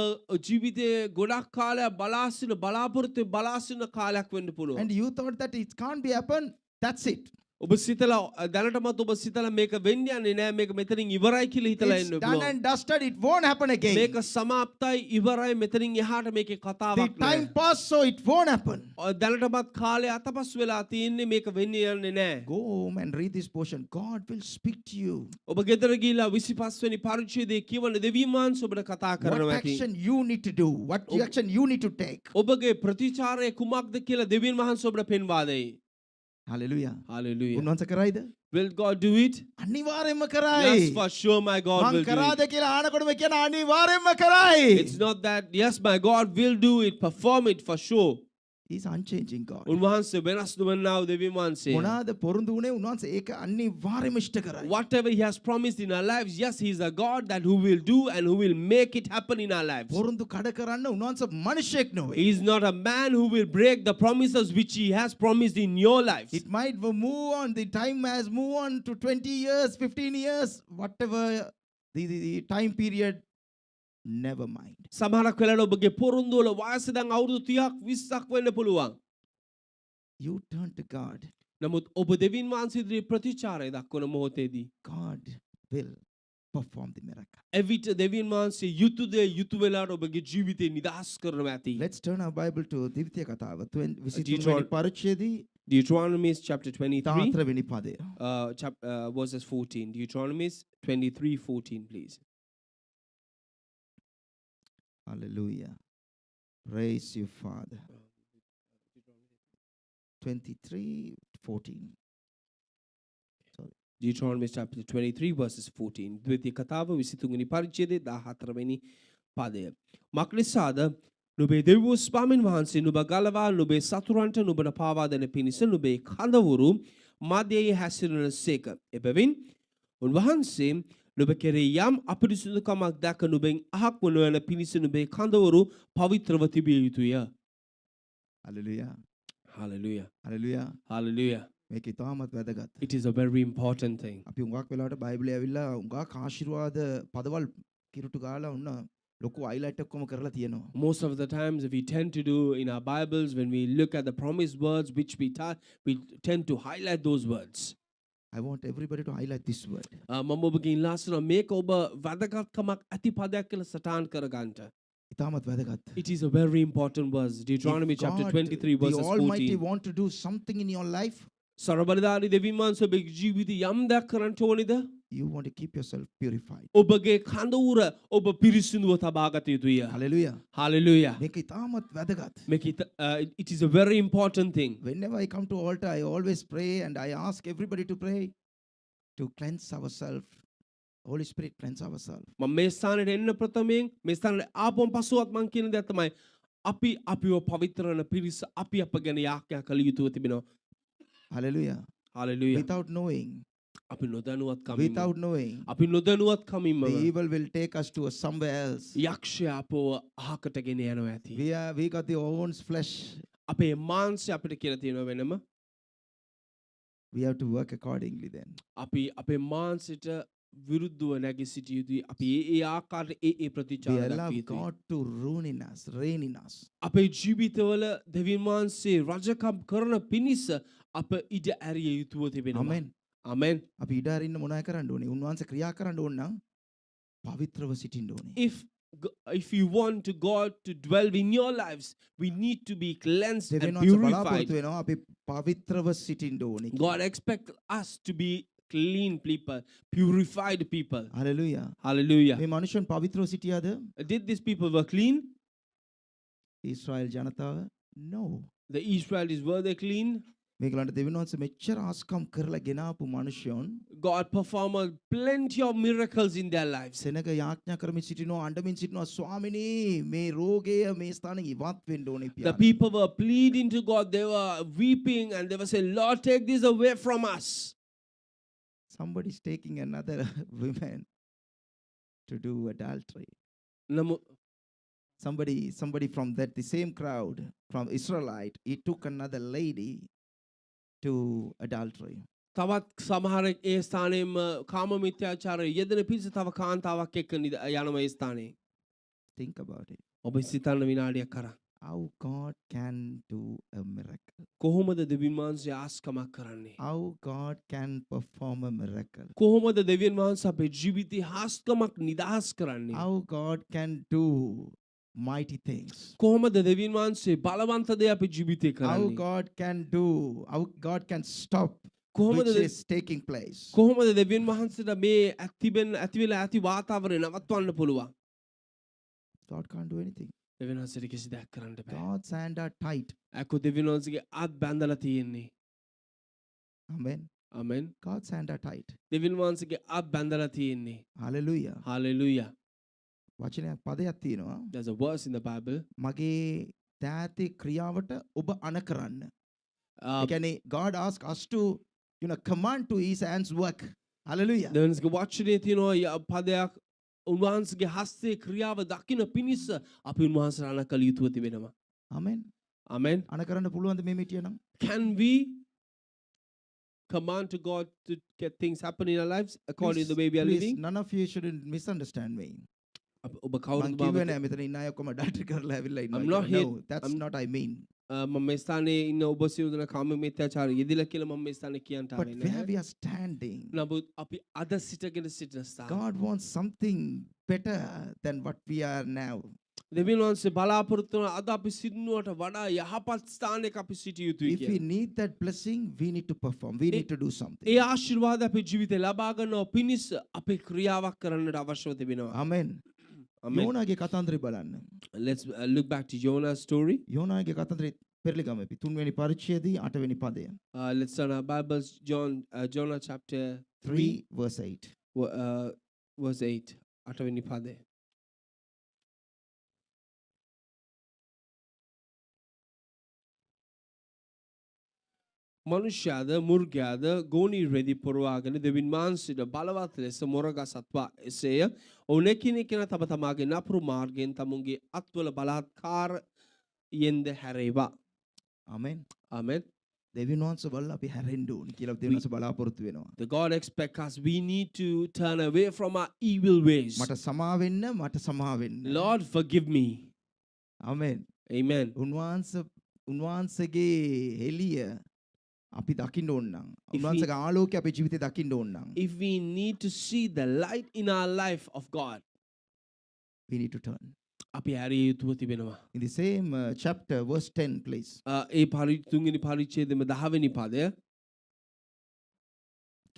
S2: ජීවිතේ ගොඩක් කාලයක් බලා සිටින බලාපොරොත්තු බලා සිටින කාලයක් වෙන්න පුළුවන්.
S1: And you thought that it can't be happen. That's it.
S2: ඔබ සිතලා දැනටමත් ඔබ සිතලා මේක වෙන්නේ යන්නේ නෑ මේක මෙතනින් ඉවරයි කියලා හිතලා
S1: It's
S2: ඉන්න
S1: done
S2: පුළුවන්.
S1: and dusted. It won't happen again.
S2: මේක සමාප්තයි ඉවරයි මෙතනින් එහාට මේකේ
S1: The
S2: කතාවක්
S1: time
S2: නෑ.
S1: passed, so it won't happen.
S2: දැනටමත් කාලය අතපස් වෙලා තියෙන්නේ මේක වෙන්නේ යන්නේ නෑ.
S1: Go home and read this portion. God will speak to you.
S2: ඔබ ගෙදර ගිහිලා 25 වෙනි පරිච්ඡේදයේ කියවන දෙවියන් වහන්සේ ඔබට කතා
S1: What
S2: කරනවා ඇති.
S1: action you need to do. What action you need to take.
S2: ඔබගේ ප්‍රතිචාරය කුමක්ද කියලා දෙවියන් වහන්සේ ඔබට පෙන්වා දෙයි.
S1: Hallelujah.
S2: Hallelujah.
S1: උන්වහන්සේ කරයිද?
S2: Will God do it?
S1: අනිවාර්යෙන්ම
S2: Yes,
S1: කරයි.
S2: for sure my God
S1: මං
S2: will do
S1: කරාද
S2: it.
S1: කියලා අහනකොටම කියන අනිවාර්යෙන්ම කරයි.
S2: It's not that, yes, my God will do it, perform it for sure.
S1: He's unchanging God.
S2: උන්වහන්සේ වෙනස් නොවන්නා වූ දෙවියන් වහන්සේ.
S1: මොනවාද පොරොන්දු වුණේ උන්වහන්සේ ඒක අනිවාර්යෙන්ම ඉෂ්ට කරයි.
S2: Whatever he has promised in our lives, yes, he is a God that who will do and who will make it happen in our lives.
S1: පොරොන්දු කඩ කරන්න උන්වහන්සේ මිනිසෙක් නෙවෙයි.
S2: He is not a man who will break the promises which he has promised in your lives.
S1: It might move on. The time has moved on to 20 years, 15 years, whatever the time period. Never mind.
S2: සමහරක් වෙලාවට ඔබගේ පොරොන්දු වල වයස දැන් අවුරුදු 30ක් 20ක් වෙන්න පුළුවන්.
S1: You turn to God.
S2: නමුත් ඔබ දෙවියන් වහන්සේ ඉදිරියේ ප්‍රතිචාරය දක්වන මොහොතේදී
S1: God will perform the miracle.
S2: එවිට දෙවියන් වහන්සේ යුතුය දේ යුතු වෙලාවට ඔබගේ ජීවිතේ නිදහස් කරනවා ඇති.
S1: Let's turn our Bible to දිවිතිය කතාව 23
S2: Deuteronomy-
S1: වෙනි පරිච්ඡේදයේ
S2: Deuteronomy chapter 23
S1: 14 වෙනි පදය.
S2: verses 14. Deuteronomy 23:14, please.
S1: Hallelujah. Praise you, Father. 23:14.
S2: Deuteronomy chapter 23 verses 14. ද්විතීය කතාව 23 වෙනි පරිච්ඡේදයේ 14 වෙනි පදය. මක්නිසාද නුඹේ දෙවියෝ ස්වාමීන් වහන්සේ නුඹ ගලවා නුඹේ සතුරන්ට නුඹට පාවා දෙන පිණිස නුඹේ කඳවුරු මැදයේ හැසිරෙන සේක. එබැවින් උන්වහන්සේ නුඹ කෙරෙහි යම් අපිරිසුදුකමක් දැක නුඹෙන් අහක් වන පිණිස නුඹේ කඳවුරු පවිත්‍රව තිබිය යුතුය.
S1: Hallelujah.
S2: Hallelujah.
S1: Hallelujah.
S2: Hallelujah.
S1: මේක ඉතාමත් වැදගත්.
S2: It is a very important thing.
S1: අපි උඟක් වෙලාවට බයිබලේ ඇවිල්ලා උඟක් ආශිර්වාද පදවල් කිරුටු ගාලා උන්න ලොකු highlight ඔක්කොම කරලා තියෙනවා.
S2: Most of the times we tend to do in our Bibles when we look at the promised words which we tend to highlight those words.
S1: I want everybody to highlight this word.
S2: මම ඔබගෙන් ඉල්ලා සිටිනවා මේක ඔබ වැදගත්කමක් ඇති පදයක් කියලා සටහන් කරගන්න.
S1: ඉතාමත් වැදගත්.
S2: It is a very important verse. Deuteronomy
S1: If
S2: chapter
S1: God,
S2: 23
S1: the
S2: verses
S1: Almighty
S2: 14.
S1: want to do something in your life,
S2: සරබලධාරී දෙවියන් වහන්සේ ඔබේ ජීවිතේ යම් දෙයක් කරන්න ඕනේද?
S1: you want to keep yourself purified.
S2: ඔබගේ කඳවුර ඔබ පිරිසිදුව තබා ගත යුතුය.
S1: Hallelujah.
S2: Hallelujah.
S1: මේක ඉතාමත් වැදගත්.
S2: It is a very important thing.
S1: Whenever I come to altar, I always pray and I ask everybody to pray to cleanse ourselves. Holy Spirit, cleanse ourselves.
S2: මම මේ ස්ථානෙට එන්න ප්‍රථමයෙන් මේ ස්ථානෙට ආපුවම පසුවත් මම කියන දේ තමයි අපි අපිව පවිත්‍ර කරන පිරිස අපි අප ගැන යාඥා කළ යුතුව තිබෙනවා.
S1: Hallelujah.
S2: Hallelujah.
S1: Without knowing,
S2: අපි නොදැනුවත් කමින්ම
S1: without knowing,
S2: අපි නොදැනුවත් කමින්ම
S1: the evil will take us to somewhere else.
S2: යක්ෂයා අපව අහකට ගෙන යනවා ඇති.
S1: We got the own flesh.
S2: අපේ මාංශය අපිට කියලා තියෙනවා වෙනම.
S1: We have to work accordingly then.
S2: අපි අපේ මාංශයට විරුද්ධව නැගී සිටිය යුතුයි. අපි ඒ ආකාරයට ඒ
S1: We
S2: ප්‍රතිචාර
S1: allow
S2: දක්විය යුතුයි.
S1: God to reign in us.
S2: අපේ ජීවිතවල දෙවියන් වහන්සේ රජකම් කරන පිණිස අප ඉඩ ඇරිය යුතුව තිබෙනවා.
S1: Amen.
S2: Amen.
S1: අපි ඉඩ අරින්න මොනවයි කරන්න ඕනේ? උන්වහන්සේ ක්‍රියා කරන්න ඕන නම් පවිත්‍රව සිටින්න ඕනේ.
S2: If you want to God to dwell in your lives, we need to be cleansed and
S1: දෙවියන් වහන්සේ බලාපොරොත්තු
S2: purified.
S1: වෙනවා අපි පවිත්‍රව සිටින්න ඕනේ.
S2: God expects us to be clean people, purified people.
S1: Hallelujah.
S2: Hallelujah.
S1: මේ මනුෂ්‍යයන් පවිත්‍රව සිටියාද?
S2: Did these people were clean?
S1: Israel ජනතාව? No.
S2: The Israelis, were they clean?
S1: මේගලන්ට දෙවියන් වහන්සේ මෙච්චර ආස්කම් කරලා ගෙනාපු මනුෂ්‍යයන්
S2: God performed plenty of miracles in their lives.
S1: සෙනග යාඥා කරමින් සිටිනවා අඬමින් සිටිනවා ස්වාමිනී මේ රෝගය මේ ස්ථානෙ ඉවත් වෙන්න ඕනේ
S2: The
S1: පියාණන්.
S2: people were pleading to God. They were weeping and they were saying, Lord, take this away from us.
S1: Somebody is taking another woman to do adultery.
S2: නමුත්
S1: Somebody from the same crowd, from Israelite, he took another lady to adultery.
S2: තවත් සමහරෙක් ඒ ස්ථානයේම කාම මිත්‍යාචාරය යෙදෙන පිරිස තව කාන්තාවක් එක්ක යනවා ඒ ස්ථානයේ.
S1: Think about it.
S2: ඔබ සිතන්න විනාඩියක් කරා.
S1: How God can do a miracle.
S2: කොහොමද දෙවියන් වහන්සේ ආස්කමක් කරන්නේ?
S1: How God can perform a miracle.
S2: කොහොමද දෙවියන් වහන්සේ අපේ ජීවිතේ ආස්කමක් නිදහස් කරන්නේ?
S1: How God can do mighty things.
S2: කොහොමද දෙවියන් වහන්සේ බලවන්ත දේ අපේ ජීවිතේ
S1: How
S2: කරන්නේ?
S1: how God can stop
S2: කොහොමද
S1: which is taking place.
S2: කොහොමද දෙවියන් වහන්සේට මේ ඇති වෙලා ඇති වාතාවරණය නවත්වන්න පුළුවන්?
S1: God can't do anything.
S2: දෙවියන් වහන්සේට කිසි දෙයක් කරන්න බෑ.
S1: God's hand are tight.
S2: අකෝ දෙවියන් වහන්සේගේ අත් බැඳලා තියෙන්නේ.
S1: Amen.
S2: Amen.
S1: God's hand are tight.
S2: දෙවියන් වහන්සේගේ අත් බැඳලා තියෙන්නේ.
S1: Hallelujah.
S2: Hallelujah.
S1: වචනයක් පදයක් තියෙනවා.
S2: There's a verse in the Bible.
S1: මගේ දෑතේ ක්‍රියාවට ඔබ අණ කරන්න.
S2: Uh,
S1: ඒ කියන්නේ God ask us to command to his hands work. Hallelujah.
S2: දෙවියන්ගේ වචනේ තියෙනවා පදයක් උන්වහන්සේගේ හස්තේ ක්‍රියාව දකින්න පිණිස අපි උන්වහන්සේට අණ කළ යුතුව තිබෙනවා.
S1: Amen.
S2: Amen.
S1: අණ කරන්න පුළුවන්ද මේ මිටියනම්?
S2: Can we command to God to get things happen in our lives according to the way we are living?
S1: None of you shouldn't misunderstand me.
S2: ඔබ
S1: මං
S2: කවුරුද
S1: කිව්වේ
S2: බව
S1: නෑ මෙතන ඉන්න අය ඔක්කොම ඩාක්ටර් කරලා ඇවිල්ලා ඉන්නවා.
S2: I'm not
S1: කියලා.
S2: here-
S1: No, that's
S2: I'm-
S1: not I mean.
S2: මම මේ ස්ථානයේ ඉන්න ඔබ සියලුදෙනා කාම මිත්‍යාචාරය යෙදිලා කියලා මම මේ ස්ථානයේ කියන්න
S1: But
S2: ආවේ
S1: where
S2: නැහැ.
S1: we are standing,
S2: නමුත් අපි අද සිටගෙන සිටින ස්ථාන.
S1: God wants something better than what we are now.
S2: දෙවියන් වහන්සේ බලාපොරොත්තු වන අද අපි සිටිනුවට වඩා යහපත් ස්ථානයක අපි සිටිය යුතුයි
S1: If we
S2: කියලා.
S1: need that blessing, we need to perform. We need to do something.
S2: ඒ ආශිර්වාද අපේ ජීවිතේ ලබා ගන්නව පිණිස අපේ ක්‍රියාවක් කරන්නට අවශ්‍යව තිබෙනවා.
S1: Amen.
S2: Amen.
S1: යෝනාගේ කතන්දරය බලන්න.
S2: Let's look back to Jonah's story.
S1: යෝනාගේ කතන්දරේ පෙරලිගම අපි 3 වෙනි පරිච්ඡේදයේ 8 වෙනි පදය.
S2: Let's turn our Bibles, Jonah chapter
S1: 3 verse 8.
S2: verse 8. 8 වෙනි පදය. මනුෂ්‍යයාද මුර්ගයාද ගෝනි රෙදි පුරවාගෙන දෙවියන් වහන්සේට බලවත් ලෙස මොරගසත්වා එසේය. ඔවුන් එකිනෙකා තම තමාගේ නපුරු මාර්ගයෙන් තමුන්ගේ අත්වල බලහත්කාරයෙන්ද හැරේවා.
S1: Amen.
S2: Amen.
S1: දෙවියන් වහන්සේ බලලා අපි හැරෙන්න ඕන කියලා දෙවියන් වහන්සේ බලාපොරොත්තු වෙනවා.
S2: The God expects us. We need to turn away from our evil ways.
S1: මට සමා වෙන්න, මට සමා වෙන්න.
S2: Lord, forgive me.
S1: Amen.
S2: Amen.
S1: උන්වහන්සේගේ එළිය අපි දකින්න ඕන නම්, උන්වහන්සේගේ ආලෝකය අපේ ජීවිතේ දකින්න ඕන නම්,
S2: If we need to see the light in our life of God,
S1: we need to turn.
S2: අපි හැරිය යුතුව තිබෙනවා.
S1: In the same chapter, verse 10, please.
S2: ඒ තුන්වෙනි පරිච්ඡේදෙම 10 වෙනි පදය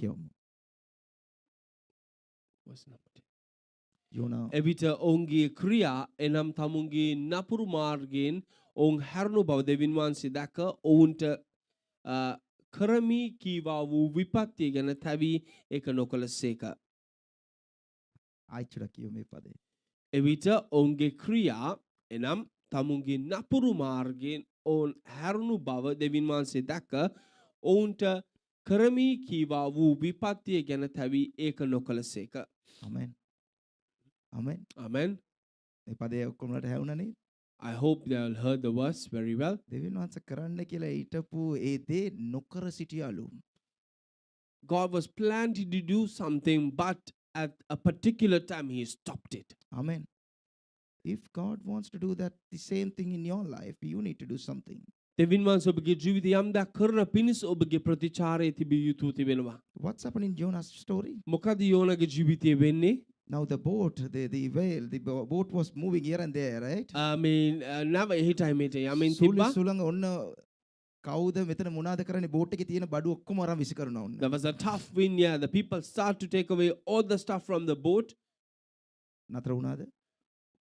S1: කියමු. යෝනා
S2: එවිට ඔවුන්ගේ ක්‍රියා එනම් තමුන්ගේ නපුරු මාර්ගයෙන් ඔවුන් හැරුණු බව දෙවියන් වහන්සේ දැක ඔවුන්ට කරමි කීවා වූ විපත්තිය ගැන තැවී ඒක නොකළසේක.
S1: ආයිචුඩ කියමු මේ පදේ.
S2: එවිට ඔවුන්ගේ ක්‍රියා එනම් තමුන්ගේ නපුරු මාර්ගයෙන් ඔවුන් හැරුණු බව දෙවියන් වහන්සේ දැක ඔවුන්ට කරමි කීවා වූ විපත්තිය ගැන තැවී ඒක නොකළසේක.
S1: Amen. Amen.
S2: Amen.
S1: මේ පදේ ඔක්කොමලට හැවුණා නේද?
S2: I hope they all heard the verse very well.
S1: දෙවියන් වහන්සේ කරන්න කියලා ඊටපු ඒ දේ නොකර සිටියාලු.
S2: God was planning to do something, but at a particular time he stopped it.
S1: Amen. If God wants to do that the same thing in your life, you need to do something.
S2: දෙවියන් වහන්සේ ඔබගේ ජීවිතය යම් දා කරන පිණිස ඔබගේ ප්‍රතිචාරය තිබිය යුතු තිබෙනවා.
S1: What's happening in Jonah's story?
S2: මොකද යෝනාගේ ජීවිතයේ වෙන්නේ?
S1: Now the boat, the boat was moving here and there, right?
S2: නව එහිටයි මෙතේ යමින් තිබ්බා.
S1: සුළඟ ඔන්න කවුද මෙතන මොනවාද කරන්නේ බෝට් එකේ තියෙන බඩු ඔක්කොම අරන් විසි කරනවා ඔන්න.
S2: There was a tough wind, yeah. The people start to take away all the stuff from the boat.
S1: නතර වුණාද?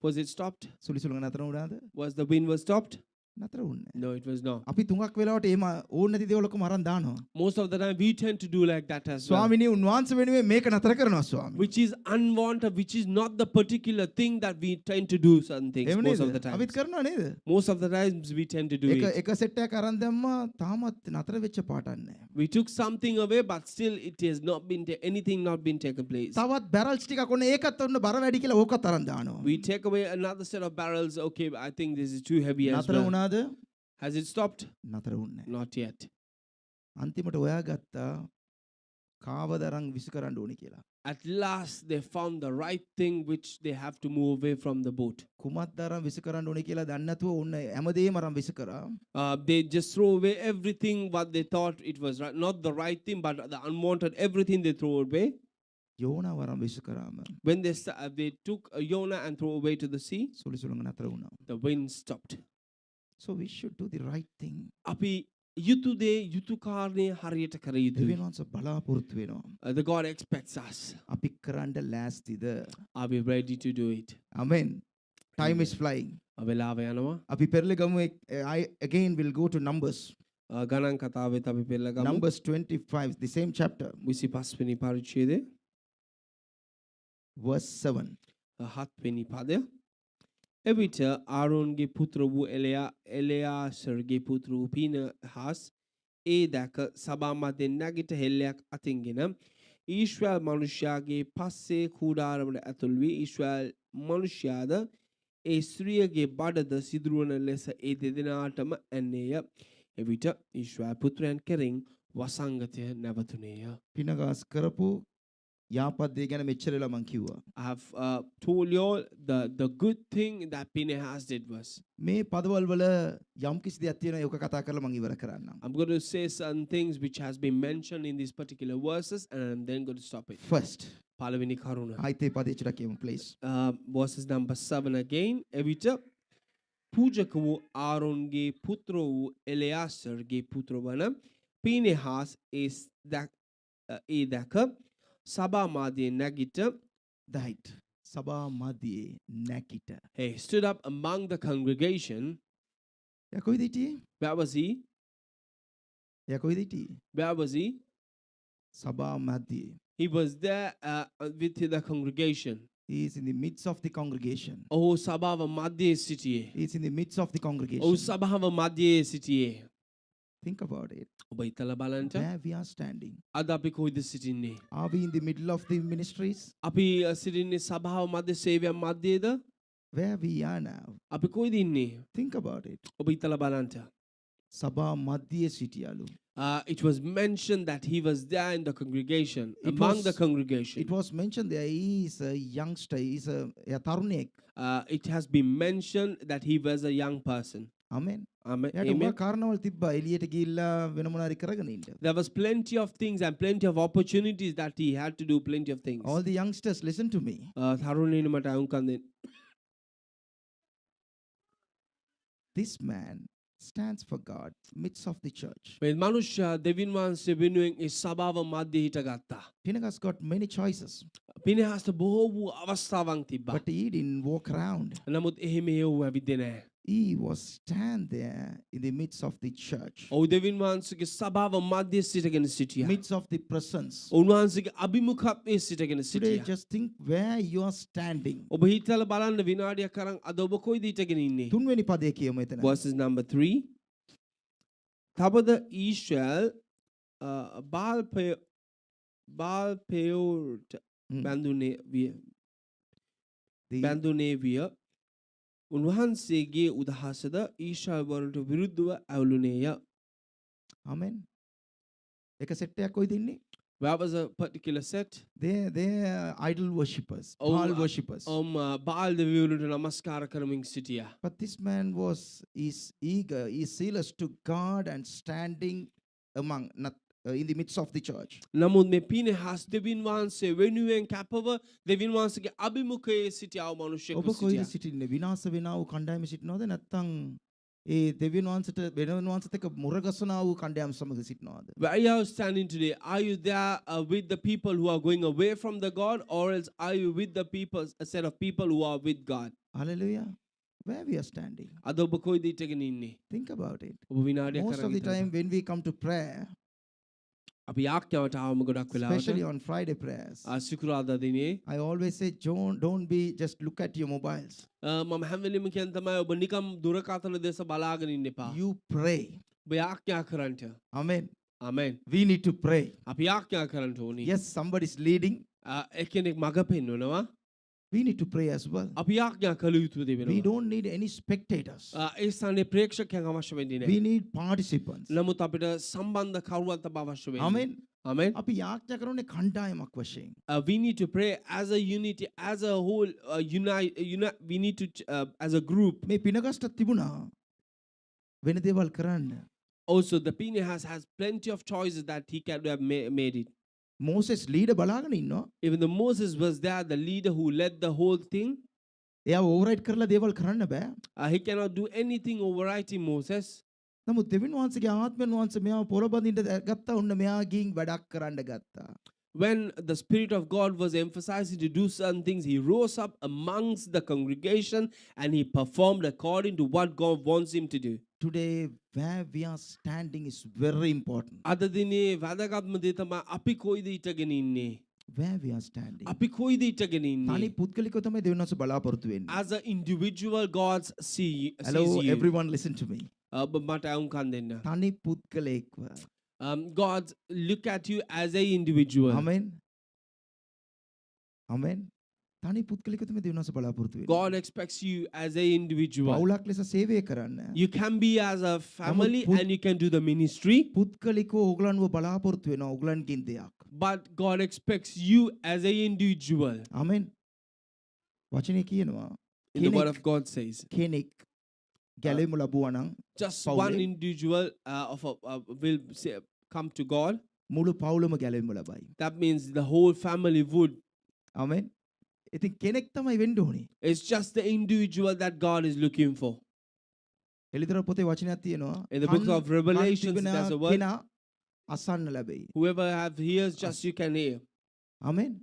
S2: Was it stopped?
S1: සුළඟ නතර වුණාද?
S2: Was the wind was stopped?
S1: නතර වුණේ.
S2: No, it was not.
S1: අපි තුඟක් වෙලාවට එහෙම ඕන නැති දේවල් ඔක්කොම අරන් දානවා.
S2: Most of the time we tend to do like that as well.
S1: ස්වාමිනේ උන්වහන්සේ වෙනුවෙන් මේක නතර කරනවා ස්වාමී.
S2: Which is unwanted, which is not the particular thing that we tend to do some things
S1: එහෙම
S2: most of
S1: නේද?
S2: the time.
S1: අපිත් කරනවා නේද?
S2: Most of the times we tend to do it.
S1: එක සෙට් එකක් අරන් දැම්මා තාමත් නතර වෙච්ච පාටක් නැහැ.
S2: We took something away, but still it has not been anything not been taken place.
S1: තවත් බැරල්ස් ටිකක් ඔන්න ඒකත් ඔන්න බර වැඩි කියලා ඕකත් අරන් දානවා.
S2: We take away another set of barrels. Okay, I think this is too heavy as
S1: නතර
S2: well.
S1: වුණාද?
S2: Has it stopped?
S1: නතර වුණේ නැහැ.
S2: Not yet.
S1: අන්තිමට ඔයා ගත්තා කාවද අරන් විසි කරන්න ඕනි කියලා.
S2: At last they found the right thing which they have to move away from the boat.
S1: කුමක්ද අරන් විසි කරන්න ඕනි කියලා දන්නේ නැතුව ඔන්න හැමදේම අරන් විසි කරා.
S2: They just throw away everything what they thought it was right, not the right thing, but the unwanted everything they throw away.
S1: යෝනාව අරන් විසි කරාම
S2: When they took Jonah and threw away to the sea,
S1: සුළි සුළඟ නතර වුණා.
S2: the wind stopped.
S1: So we should do the right thing.
S2: අපි යුතු දේ යුතු කාරණේ හරියට කර යුතුයි.
S1: දෙවියන් වහන්සේ බලාපොරොත්තු වෙනවා.
S2: The God expects us.
S1: අපි කරන්න ලෑස්තිද?
S2: Are we ready to do it?
S1: Amen. Time is flying.
S2: වෙලාව යනවා.
S1: අපි පෙරලි ගමු I again will go to Numbers.
S2: ගණන් කතාවෙත් අපි පෙරලා ගමු.
S1: Numbers 25, the same chapter.
S2: 25 වෙනි පරිච්ඡේදය
S1: verse 7.
S2: 7 වෙනි පදය. එවිට ආරෝන්ගේ පුත්‍ර වූ එලෙයාසර්ගේ පුත්‍ර වූ පීනහාස් ඒ දැක සභා මැදෙන් නැගිට හෙල්ලයක් අතින්ගෙන ඊශ්‍රායල් මනුෂ්‍යයාගේ පස්සේ කූඩාරමට ඇතුල් වී ඊශ්‍රායල් මනුෂ්‍යයාද ඒ ස්ත්‍රියගේ බඩද සිදුරුවන ලෙස ඒ දෙදෙනාටම ඇන්නේය. එවිට ඊශ්‍රායල් පුත්‍රයන් කෙරෙන් වසංගතය නැවතුනේය.
S1: පිනගාස් කරපු යාපත් දේ ගැන මෙච්චරලා මං කිව්වා.
S2: I have told you all the good thing that Pinehas did was.
S1: මේ පදවල් වල යම් කිසි දෙයක් තියෙනවා ඒක කතා කරලා මං ඉවර කරන්නම්.
S2: I'm going to say some things which has been mentioned in these particular verses and I'm then going to stop it.
S1: First.
S2: පළවෙනි කරුණ.
S1: ආයිතේ පදේ චුට්ටක් කියමු please.
S2: Verses number 7 again. එවිට පූජක වූ ආරෝන්ගේ පුත්‍ර වූ එලෙයාසර්ගේ පුත්‍ර වන පීනෙහාස් ඒ දැක සභා මාධ්‍යයේ නැගිට
S1: දහිට සභා මධ්‍යයේ නැගිට
S2: he stood up among the congregation.
S1: එයා කොයිද හිටියේ?
S2: Where was he?
S1: එයා කොයිද හිටියේ?
S2: Where was he?
S1: සභා මධ්‍යයේ.
S2: He was there with the congregation.
S1: He is in the midst of the congregation.
S2: ඔහු සභාව මැදේ සිටියේ.
S1: He is in the midst of the congregation.
S2: ඔහු සභාව මැදේ සිටියේ.
S1: Think about it.
S2: ඔබ හිතලා බලන්න.
S1: Where we are standing.
S2: අද අපි කොයිද සිටින්නේ?
S1: Are we in the middle of the ministries?
S2: අපි සිටින්නේ සභාව මැද සේවයන් මැදේද?
S1: Where we are now.
S2: අපි කොයිද ඉන්නේ?
S1: Think about it.
S2: ඔබ හිතලා බලන්න.
S1: සභා මැදයේ සිටියාලු.
S2: It was mentioned that he was there in the congregation, among the congregation.
S1: It was mentioned there he is a youngster, he is a තරුණයෙක්.
S2: It has been mentioned that he was a young person.
S1: Amen.
S2: Amen.
S1: එයාට උඹ කාරණාවල් තිබ්බා එළියට ගිහිල්ලා වෙන මොනාරි කරගෙන ඉන්න.
S2: There was plenty of things and plenty of opportunities that he had to do plenty of things.
S1: All the youngsters listen to me.
S2: තරුණයින් මට අහුම්කම් දෙන්න.
S1: this man stands for God, midst of the church.
S2: මේ මනුෂ්‍යයා දෙවියන් වහන්සේ වෙනුවෙන් ඒ සභාව මැදේ හිටගත්තා.
S1: Phinehas got many choices,
S2: පිනහාස්ට බොහෝ වූ අවස්ථාවන් තිබ්බා.
S1: but he didn't walk around.
S2: නමුත් එහෙම ඒව ඇවිද්දේ නැහැ.
S1: He was stand there in the midst of the church,
S2: ඔහු දෙවියන් වහන්සේගේ සභාව මැදේ සිටගෙන සිටියා.
S1: midst of the presence.
S2: උන්වහන්සේගේ අභිමුඛත්වයේ සිටගෙන
S1: Today,
S2: සිටියා.
S1: just think where you are standing.
S2: ඔබ හිතලා බලන්න විනාඩියක් අරන් අද ඔබ කොයිද හිටගෙන ඉන්නේ?
S1: තුන්වෙනි පදේ කියමු එතන.
S2: Verses number 3. තවද ඊශ්‍රායල් බාල් පෙයෝර්ට
S1: The-
S2: බැඳුනේ විය. උන්වහන්සේගේ උදහසද ඊශ්‍රායල් වලට විරුද්ධව ඇවුලුනේය.
S1: Amen. එක සෙට් එකක් කොයිද ඉන්නේ?
S2: Where was a particular set?
S1: They're idol worshippers,
S2: Oh,
S1: Baal worshippers.
S2: බාල් දෙවියන්ට නමස්කාර කරමින් සිටියා.
S1: But this man is eager, is zealous to God and standing among, not in the midst of the church.
S2: නමුත් මේ පිනෙහාස් දෙවියන් වහන්සේ වෙනුවෙන් කැපව දෙවියන් වහන්සේගේ අභිමුඛයේ සිටියා වූ මනුෂ්‍යෙකු
S1: ඔබ කොයිද
S2: සිටියා.
S1: සිටින්නේ? විනාශ වෙනා වූ කණ්ඩායමේ සිටිනවද නැත්නම් ඒ දෙවියන් වහන්සේට වෙනවන් වහන්සේත් එක්ක මුරගසනා වූ කණ්ඩායම් සමග සිටිනවද?
S2: Where are you standing today? Are you there with the people who are going away from the God, or else are you with the people, a set of people who are with God?
S1: Hallelujah. Where we are standing.
S2: අද ඔබ කොයිද හිටගෙන ඉන්නේ?
S1: Think about it.
S2: ඔබ විනාඩියක්
S1: Most of the time when we come to prayer,
S2: අපි යාඥාවට ආවම ගොඩක්
S1: especially
S2: වෙලාවට
S1: on Friday prayers,
S2: සිකුරාදා දිනේ
S1: I always say, don't be just look at your mobiles.
S2: මම හැම වෙලෙම කියන තමයි ඔබ නිකම් දුරකථන දෙස බලාගෙන ඉන්න එපා.
S1: You pray.
S2: ඔබ යාඥා කරන්න.
S1: Amen.
S2: Amen.
S1: We need to pray.
S2: අපි යාඥා කරන්න ඕනි.
S1: Yes, somebody is leading.
S2: එක්කෙනෙක් මඟ පෙන්වනවා.
S1: We need to pray as well.
S2: අපි යාඥා කළ යුතු
S1: We
S2: දෙවෙනවා.
S1: don't need any spectators.
S2: ඒ ස්ථානයේ ප්‍රේක්ෂකයන් අවශ්‍ය වෙන්නේ
S1: We
S2: නැහැ.
S1: need participants.
S2: නමුත් අපිට සම්බන්ධ කරුවන් තමයි අවශ්‍ය වෙන්නේ.
S1: Amen.
S2: ආමෙන්.
S1: අපි යාඥා කරන්නේ කණ්ඩායමක් වශයෙන්.
S2: We need to pray as a unity, as a whole, we need to, as a group.
S1: මේ පිනගස්ට තිබුණා වෙන දේවල් කරන්න.
S2: Also, the Phinehas has plenty of choices that he can have made it.
S1: Moses ලීඩ බලාගෙන ඉන්නවා.
S2: Even though Moses was there, the leader who led the whole thing,
S1: එයා ඕවර්රයිඩ් කරලා දේවල් කරන්න බෑ.
S2: he cannot do anything overwriting Moses.
S1: නමුත් දෙවියන් වහන්සේගේ ආත්මයන් වහන්සේ මෙයාව පොරබඳින්න ගත්තා. ඔන්න මෙයා ගිහින් වැඩක් කරන්න ගත්තා.
S2: When the Spirit of God was emphasizing to do certain things, he rose up amongst the congregation and he performed according to what God wants him to do.
S1: Today where we are standing is very important.
S2: අද දිනේ වැදගත්ම දේ තමයි අපි කොයිද හිටගෙන ඉන්නේ.
S1: Where we are standing.
S2: අපි කොයිද හිටගෙන
S1: තනි
S2: ඉන්නේ.
S1: පුද්ගලිකව තමයි දෙවියන් වහන්සේ බලාපොරොත්තු වෙන්නේ.
S2: As an individual, God sees
S1: Hello
S2: you.
S1: everyone, listen to me.
S2: මට අවුම්කන් දෙන්න.
S1: තනි පුද්ගලෙක්ව.
S2: God look at you as a individual.
S1: Amen. Amen. තනි පුද්ගලිකව තමයි දෙවියන් වහන්සේ බලාපොරොත්තු වෙන්නේ.
S2: God expects you as a individual.
S1: පවුලක් ලෙස සේවය කරන්න.
S2: You can be as a family
S1: පුත්-
S2: and you can do the ministry,
S1: පුද්ගලිකව ඕගලන්ව බලාපොරොත්තු වෙනවා ඕගලන්කින් දෙයක්.
S2: but God expects you as a individual.
S1: Amen. වචනේ කියනවා
S2: In the word
S1: කෙනෙක්
S2: of God says,
S1: කෙනෙක් ගැලෙමු ලැබුවා නම්
S2: just
S1: Paul,
S2: one
S1: eh?
S2: individual will come to God.
S1: මුළු පවුලම ගැලෙමු ලබයි.
S2: That means the whole family would.
S1: Amen. ඉතින් කෙනෙක් තමයි වෙන්න ඕනේ.
S2: It's just the individual that God is looking for.
S1: එළිදර පොතේ වචනයක් තියෙනවා.
S2: In the book of Revelations,
S1: තිබෙන
S2: there's a word.
S1: කෙනා අසන්න ලැබෙයි.
S2: Whoever have ears, just you can hear.
S1: Amen.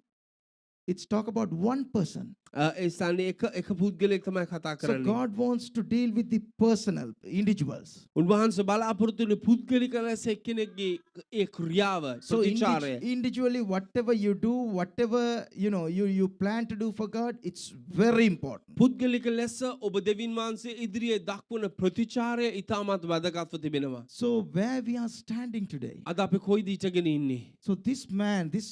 S1: It's talk about one person.
S2: ඒ ස්ථානයේ එක පුද්ගලයෙක් තමයි කතා
S1: So
S2: කරන්නේ.
S1: God wants to deal with the personal individuals.
S2: උන්වහන්සේ බලාපොරොත්තු වෙන පුද්ගලික ලෙස එක්කෙනෙක්ගේ ඒ ක්‍රියාව
S1: So
S2: ප්‍රතිචාරය.
S1: individually, whatever you do, whatever you plan to do for God, it's very important.
S2: පුද්ගලික ලෙස ඔබ දෙවියන් වහන්සේ ඉදිරියේ දක්වන ප්‍රතිචාරය ඉතාමත් වැදගත්ව තිබෙනවා.
S1: So where we are standing today.
S2: අද අපි කොයිද ඉඳගෙන ඉන්නේ?
S1: So this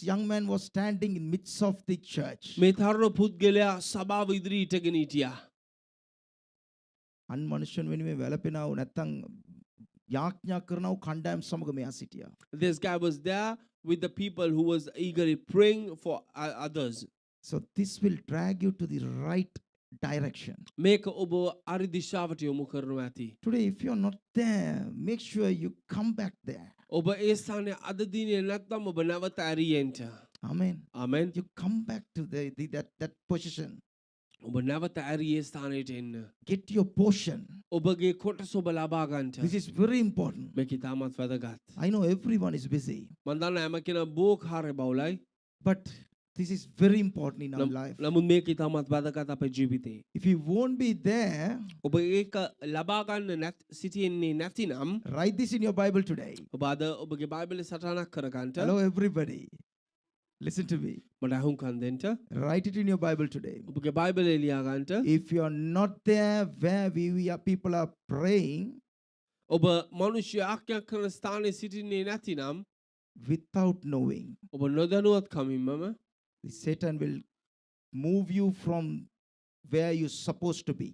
S1: young man was standing in midst of the church.
S2: මේ තරුණ පුද්ගලයා සභාව ඉදිරියේ ඉඳගෙන හිටියා.
S1: අන් මනුෂ්‍යන් වෙනුවෙන් වැළපෙනව නැත්තම් යාඥා කරනව කණ්ඩායම් සමග මෙයා සිටියා.
S2: This guy was there with the people who was eagerly praying for others.
S1: So this will drag you to the right direction.
S2: මේක ඔබ අරි දිශාවට යොමු කරනවා ඇති.
S1: Today if you're not there, make sure you come back there.
S2: ඔබ ඒ ස්ථානයේ අද දිනේ නැත්නම් ඔබ නැවත ඇරියෙන්ට.
S1: Amen.
S2: Amen.
S1: You come back to that position.
S2: ඔබ නැවත ඇරියේ ස්ථානයට එන්න.
S1: Get your portion.
S2: ඔබගේ කොටස ඔබ ලබා ගන්නට
S1: This is very important.
S2: මේක ඉතාමත් වැදගත්.
S1: I know everyone is busy,
S2: මම දන්නා හැම කෙනා බෝ කාර්ය බහුලයි.
S1: but this is very important in our life.
S2: නමුත් මේක ඉතාමත් වැදගත් අපේ ජීවිතේ.
S1: If you won't be there,
S2: ඔබ ඒක ලබා ගන්න සිටින්නේ නැතිනම්
S1: write this in your Bible today.
S2: ඔබ අද ඔබගේ බයිබලයේ සටහනක් කරගන්න.
S1: Hello, everybody. Listen to me.
S2: මට අහුම්කම් දෙන්න.
S1: Write it in your Bible today.
S2: ඔබගේ බයිබලයේ ලියා ගන්න.
S1: If you are not there where we are, people are praying,
S2: ඔබ මනුෂ්‍ය ආඥා කරන ස්ථානයේ සිටින්නේ නැතිනම්
S1: without knowing,
S2: ඔබ නොදැනුවත් කමින්මම
S1: Satan will move you from where you're supposed to be.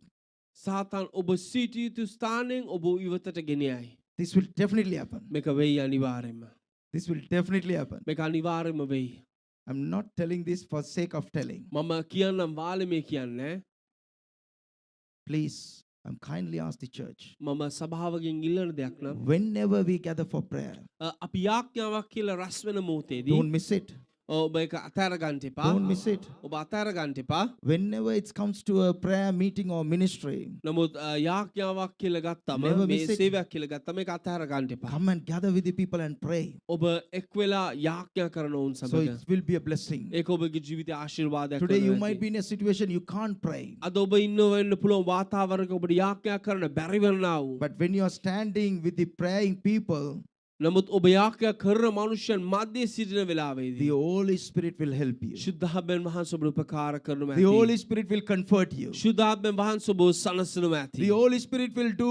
S2: සාතන් ඔබ සිටිය යුතු ස්ථානයෙන් ඔබ ඉවතට ගෙන යයි.
S1: This will definitely happen.
S2: මේක වෙයි අනිවාර්යයෙන්ම.
S1: This will definitely happen.
S2: මේක අනිවාර්යයෙන්ම වෙයි.
S1: I'm not telling this for sake of telling.
S2: මම කියන්නම් වාලේ කියන්නේ.
S1: Please, I'm kindly ask the church.
S2: මම සභාවකින් ඉල්ලන දෙයක් නම්
S1: Whenever we gather for prayer,
S2: අපි යාඥාවක් කියලා රැස් වෙන මොහොතේදී
S1: don't miss it.
S2: ඔබ ඒක අතහැර ගන්න එපා.
S1: Don't miss it.
S2: ඔබ අතහැර ගන්න එපා.
S1: Whenever it comes to a prayer meeting or ministry,
S2: නමුත් යාඥාවක් කියලා ගත්තම
S1: Never
S2: මේ
S1: miss it.
S2: සේවයක් කියලා ගත්තම ඒක අතහැර ගන්න එපා.
S1: come and gather with the people and pray.
S2: ඔබ එක් වෙලා යාඥා කරන උන්
S1: So
S2: සමග
S1: it will be a blessing.
S2: ඒක ඔබගේ ජීවිතයේ ආශිර්වාදයක්
S1: Today you
S2: වෙනවා
S1: might
S2: ඇති.
S1: be in a situation you can't pray.
S2: අද ඔබ ඉන්න වෙන්න පුළුවන් වාතාවරණයක ඔබට යාඥා කරන්න බැරි වෙනවා වූ.
S1: But when you are standing with the praying people,
S2: නමුත් ඔබ යාඥා කරන මනුෂ්‍යයන් මැදේ සිටින
S1: the
S2: වෙලාවේදී
S1: Holy Spirit will help you.
S2: ශුද්ධාත්මෙන් වහන්සේ ඔබට උපකාර කරනවා
S1: The Holy
S2: ඇති.
S1: Spirit will comfort you.
S2: ශුද්ධාත්මෙන් වහන්සේ ඔබ සනසනවා ඇති.
S1: The Holy Spirit will do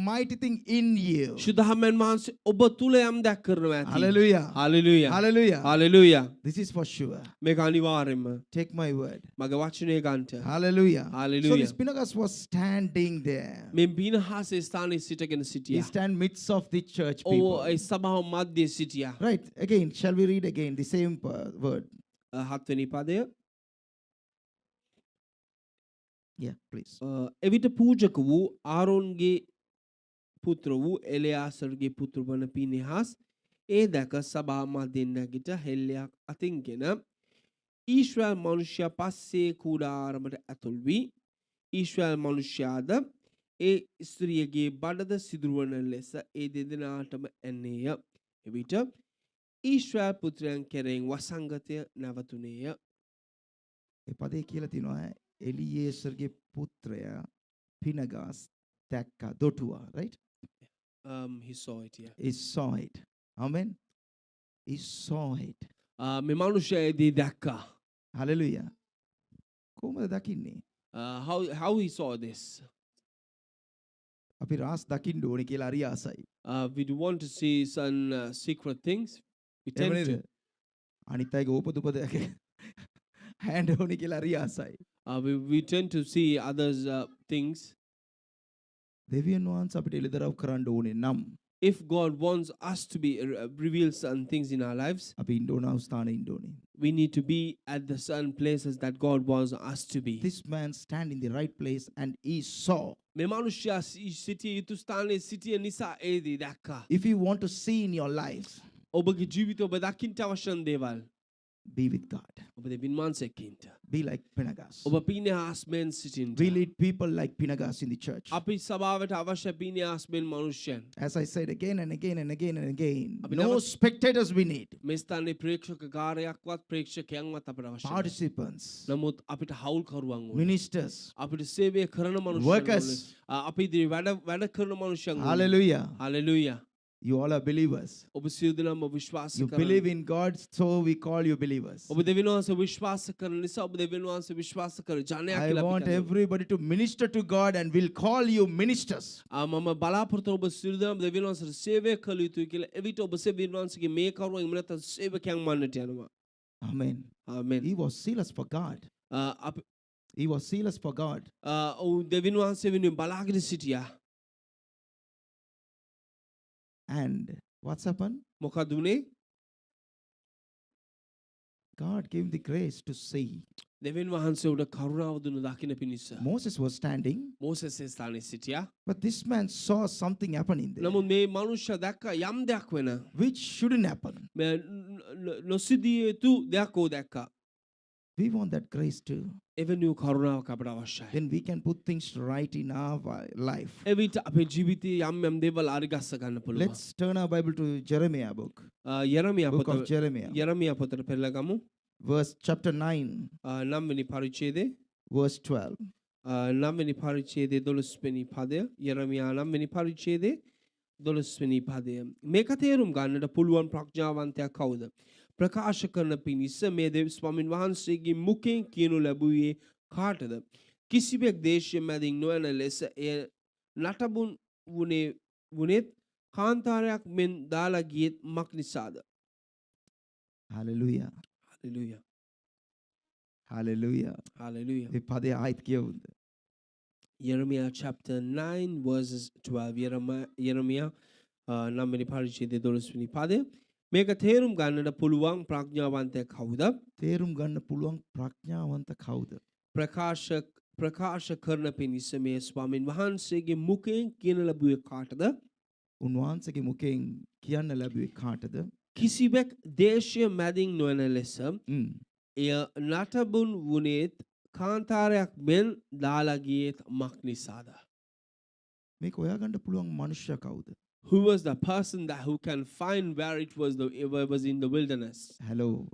S1: mighty thing in you.
S2: ශුද්ධාත්මෙන් වහන්සේ ඔබ තුල යම් දෙයක් කරනවා ඇති.
S1: Hallelujah.
S2: Hallelujah.
S1: Hallelujah.
S2: Hallelujah.
S1: This is for sure.
S2: මේක අනිවාර්යයෙන්ම
S1: Take my word.
S2: මගේ වචනේ ගන්නට.
S1: Hallelujah.
S2: Hallelujah.
S1: So this Pinchas was standing there.
S2: මේ බිනහසේ ස්ථානයේ සිටගෙන
S1: He
S2: සිටියා.
S1: stand midst of the church
S2: ඔව්
S1: people.
S2: ඒ සභාව මැදේ සිටියා.
S1: Right. Again, shall we read again the same word?
S2: හත්වෙනි පදය.
S1: Yeah, please.
S2: එවිට පූජක වූ ආරෝන්ගේ පුත්‍ර වූ එලයාසර්ගේ පුත්‍ර වන පිනෙහස් ඒ දැක සභා මැදින් නැගිට හෙල්ලයක් අතින්ගෙන ඊශ්‍රායල් මනුෂ්‍යයා පස්සේ කුඩාරමට ඇතුල් වී ඊශ්‍රායල් මනුෂ්‍යයාද ඒ ස්ත්‍රියගේ බඩද සිදුරවන ලෙස ඒ දෙදෙනාටම එන්නේය. එවිට ඊශ්‍රායල් පුත්‍රයන් කෙරෙන් වසංගතය නැවතුනේය.
S1: ඒ පදේ කියලා තිනවා එලියේසර්ගේ පුත්‍රයා පිනගස් දැක්කා දොටුවා, right?
S2: He saw it, yeah.
S1: He saw it. Amen. He saw it.
S2: මේ මනුෂ්‍යයා එදී දැක්කා.
S1: Hallelujah. කොහොමද දකින්නේ?
S2: How he saw this?
S1: අපි රාස් දකින්න ඕනේ කියලා හරි ආසයි.
S2: We do want to see some secret things. We
S1: එහෙම
S2: tend
S1: නේද?
S2: to.
S1: අනිත් අයගේ ඕපදුපද hand ඕනේ කියලා හරි ආසයි.
S2: We tend to see others' things.
S1: දෙවියන් වහන්සේ අපිට එළිදරව් කරන්න ඕනේ නම්
S2: If God wants us to be reveal certain things in our lives,
S1: අපි ඉන්න ඕන අවස්ථානේ ඉන්න ඕනේ.
S2: we need to be at the certain places that God wants us to be.
S1: This man stand in the right place and he saw.
S2: මේ මනුෂ්‍යයා සිටිය යුතු ස්ථානයේ සිටිය නිසා ඒදී දැක්කා.
S1: If you want to see in your life,
S2: ඔබගේ ජීවිතය ඔබ දකින්න අවශ්‍ය වන දේවල්
S1: be with God.
S2: ඔබ දෙවියන් වහන්සේට ඉන්න.
S1: Be like Pinchas.
S2: ඔබ පිනෙහස් මෙන් සිටින්න.
S1: We need people like Pinchas in the church.
S2: අපි සභාවට අවශ්‍ය පිනෙහස් මෙන් මනුෂ්‍යයන්.
S1: As I said again and again and again and again,
S2: අපි
S1: no
S2: නැවත-
S1: spectators we need.
S2: මේ ස්ථානයේ ප්‍රේක්ෂක කාර්යයක්වත් ප්‍රේක්ෂකයන්වත් අපිට අවශ්‍ය නැහැ.
S1: Participants,
S2: නමුත් අපිට හවුල්කරුවන් ඕනේ.
S1: ministers,
S2: අපිට සේවය කරන මනුෂ්‍යයන්
S1: Workers.
S2: ඕනේ. අපි ඉදිරි වැඩ කරන මනුෂ්‍යයන් ඕනේ.
S1: hallelujah.
S2: Hallelujah.
S1: You all are believers.
S2: ඔබ සියලු දෙනාම විශ්වාස
S1: You
S2: කරන.
S1: believe in God, so we call you believers.
S2: ඔබ දෙවියන් වහන්සේ විශ්වාස කරන නිසා ඔබ දෙවියන් වහන්සේ විශ්වාස කර ජනයා
S1: I
S2: කියලා අපි
S1: want
S2: කියනවා.
S1: everybody to minister to God and we'll call you ministers.
S2: මම බලාපොරොත්තු ඔබ සියලු දෙනාම දෙවියන් වහන්සේට සේවය කළ යුතුයි කියලා එවිට ඔබ දෙවියන් වහන්සේගේ මේ කරුණ එහෙම නැත්නම් සේවකයන් වන්නට යනවා.
S1: Amen.
S2: Amen.
S1: He was zealous for God.
S2: අපි
S1: He was zealous for God.
S2: ඔව් දෙවියන් වහන්සේ වෙනුවෙන් බලාගෙන සිටියා.
S1: And what's happened?
S2: මොකද උනේ?
S1: God gave him the grace to see.
S2: දෙවියන් වහන්සේ උඩ කරුණාව දුන්න දකින්න පිණිස.
S1: Moses was standing,
S2: මෝසෙස් ඒ ස්ථානයේ සිටියා.
S1: but this man saw something happening there,
S2: නමුත් මේ මනුෂ්‍ය දැක්කා යම් දෙයක් වෙන.
S1: which shouldn't happen.
S2: මේ නොසිදිය යුතු දෙයක් ඕ දැක්කා.
S1: We want that grace too.
S2: එවැනි කරුණාවක් අපට අවශ්‍යයි.
S1: then we can put things right in our life.
S2: එවිට අපේ ජීවිතයේ යම් දේවල් අරිගස්ස ගන්න පුළුවන්.
S1: Let's turn our Bible to Jeremiah book,
S2: යරමියා
S1: book of
S2: පොත
S1: Jeremiah,
S2: යරමියා පොතට පෙරලා ගමු.
S1: verse chapter 9,
S2: 9 වෙනි පරිච්ඡේදයේ
S1: verse 12.
S2: 9 වෙනි පරිච්ඡේදයේ 12 වෙනි පදය. යරමියා 9 වෙනි පරිච්ඡේදයේ 12 වෙනි පදය. මේක තේරුම් ගන්නට පුළුවන් ප්‍රඥාවන්තයා කවුද? ප්‍රකාශ කරන පිණිස මේ දෙව් ස්වාමින් වහන්සේගේ මුඛයෙන් කියනු ලැබුවේ කාටද? කිසිවෙක් දේශය මැදින් නොයන ලෙස එය නටබුන් වුණෙත් කාන්තාරයක් මෙන් දාලා ගියෙත් මක් නිසාද?
S1: Hallelujah.
S2: හලෙලූයා.
S1: Hallelujah.
S2: හලෙලූයා.
S1: මේ පදේ ආයිත් කියවුද?
S2: Jeremiah chapter 9 verses 12. Jeremiah 9 වෙනි පරිච්ඡේදයේ 12 වෙනි පදය. මේක තේරුම් ගන්නට පුළුවන් ප්‍රඥාවන්තයා කවුද?
S1: තේරුම් ගන්න පුළුවන් ප්‍රඥාවන්ත කවුද?
S2: ප්‍රකාශ කරන පිණිස මේ ස්වාමින් වහන්සේගේ මුඛයෙන් කියන ලැබුවේ කාටද?
S1: උන්වහන්සේගේ මුඛයෙන් කියන්න ලැබුවේ කාටද?
S2: කිසිවෙක් දේශය මැදින් නොවන ලෙස එය නටබුන් වුණේත් කාන්තාරයක් මෙන් දාලා ගියෙත් මක් නිසාද?
S1: මේක හොයාගන්න පුළුවන් මනුෂ්‍ය කවුද?
S2: Who was the person that who can find where it was in the wilderness?
S1: Hello.